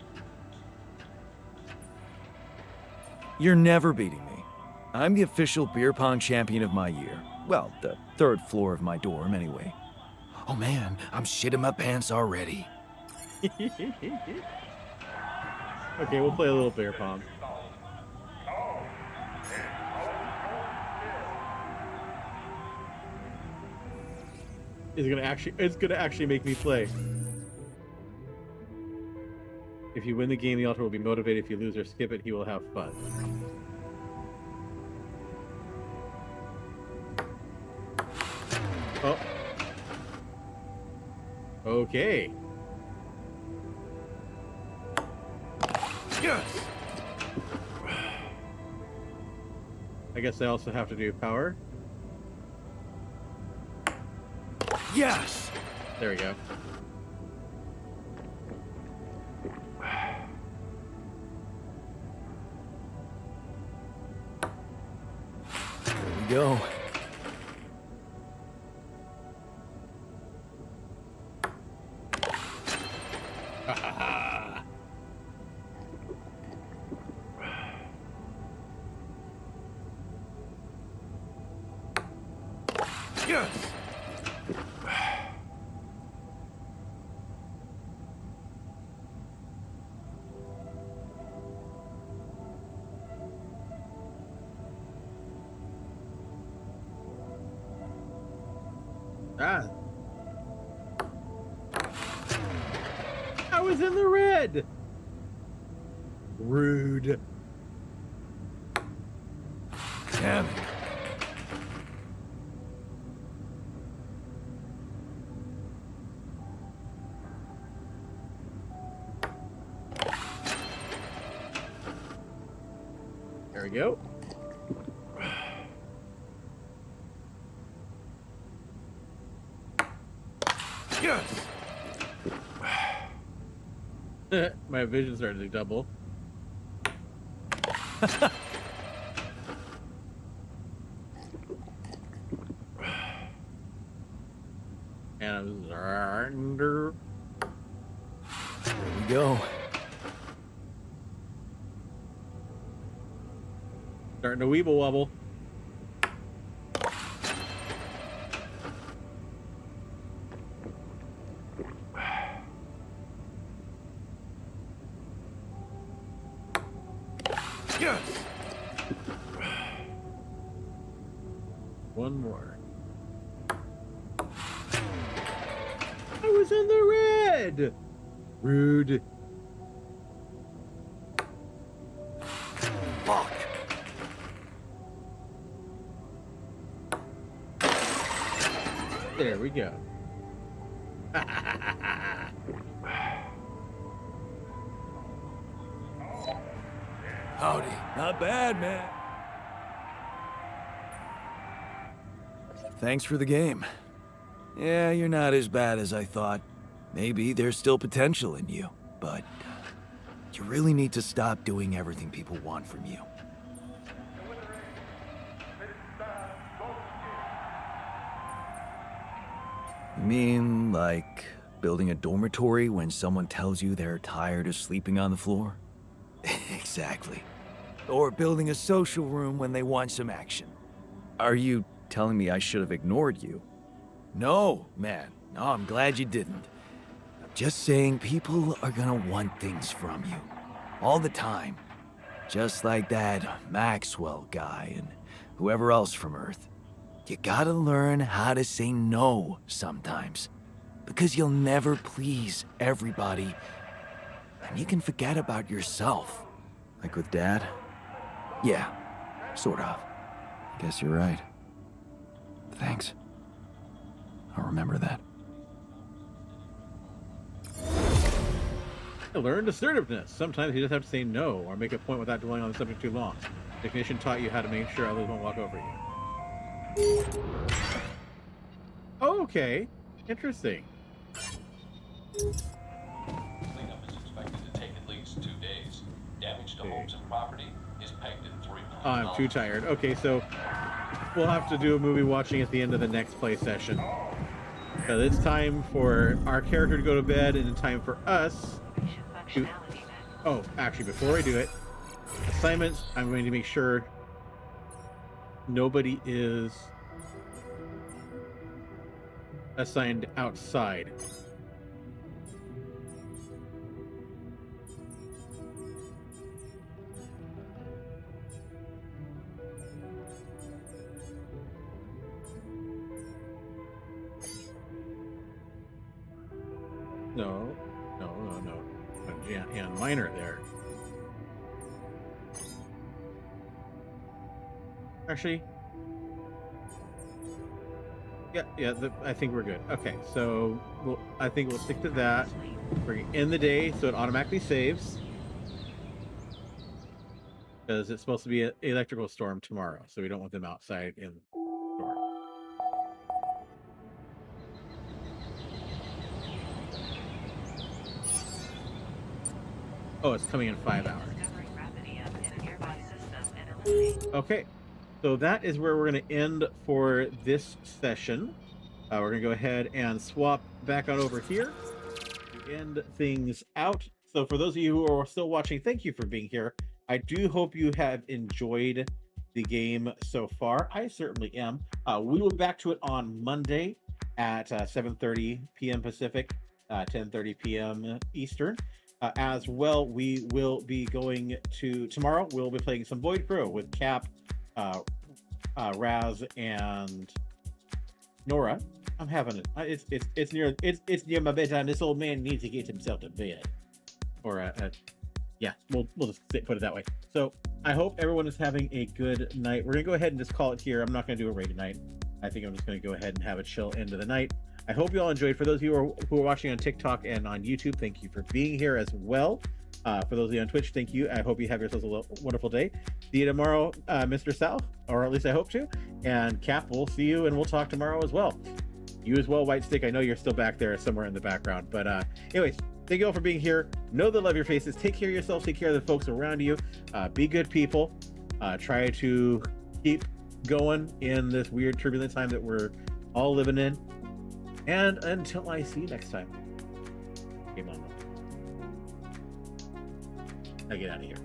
You're never beating me. I'm the official beer pong champion of my year. Well, the 3rd floor of my dorm, anyway. Oh man, I'm shitting my pants already. Okay, we'll play a little beer pong. It's gonna actually make me play. If you win the game, the altar will be motivated. If you lose or skip it, he will have fun. Oh. Okay. Yes! I guess I also have to do power. Yes! There we go. Here we go. Yes! Ah. I was in the red. Rude. Damn it. There we go. Yes! My vision started to double. And I was under. There we go. Starting to weeble wobble. Yes! One more. I was in the red. Rude. Fuck! There we go. Howdy. Not bad, man. Thanks for the game. Yeah, you're not as bad as I thought. Maybe there's still potential in you, but you really need to stop doing everything people want from you. You mean, like, building a dormitory when someone tells you they're tired of sleeping on the floor? Exactly. Or building a social room when they want some action. Are you telling me I should have ignored you? No, man. No, I'm glad you didn't. I'm just saying people are gonna want things from you. All the time. Just like that Maxwell guy and whoever else from Earth. You gotta learn how to say no sometimes. Because you'll never please everybody. And you can forget about yourself. Like with Dad? Yeah, sort of. Guess you're right. Thanks. I'll remember that. I learned assertiveness. Sometimes you just have to say no or make a point without dwelling on the subject too long. Ignition taught you how to make sure others won't walk over you. Oh, okay. Interesting. Cleanup is expected to take at least 2 days. Damage to homes and property is pegged at $3 million. I'm too tired. Okay, so we'll have to do a movie watching at the end of the next play session. So it's time for our character to go to bed and time for us to... Oh, actually, before I do it, assignments, I'm going to make sure nobody is assigned outside. No. Yeah, minor there. Actually, yeah. I think we're good. Okay, so I think we'll stick to that. We're in the day, so it automatically saves because it's supposed to be an electrical storm tomorrow, so we don't want them outside in the storm. Oh, it's coming in 5 hours. Okay, so that is where we're going to end for this session. We're going to go ahead and swap back on over here to end things out. So for those of you who are still watching, thank you for being here. I do hope you have enjoyed the game so far. I certainly am. We will be back to it on Monday at 7:30 p.m. Pacific, 10:30 p.m. Eastern. As well, we will be going to tomorrow. We'll be playing some Void Crow with Cap, Raz, and Nora. I'm having it. It's near my bedtime. This old man needs to get himself to bed. Or yeah, we'll just put it that way. So I hope everyone is having a good night. We're gonna go ahead and just call it here. I'm not gonna do a raid tonight. I think I'm just gonna go ahead and have a chill end of the night. I hope you all enjoyed. For those of you who are watching on TikTok and on YouTube, thank you for being here as well. For those of you on Twitch, thank you. I hope you have yourselves a wonderful day. See you tomorrow, Mr. South, or at least I hope to. And Cap, we'll see you, and we'll talk tomorrow as well. You as well, White Stick. I know you're still back there somewhere in the background. But anyways, thank you all for being here. Know that love your faces. Take care of yourselves. Take care of the folks around you. Be good people. Try to keep going in this weird, turbulent time that we're all living in. And until I see you next time, game on. Now get out of here.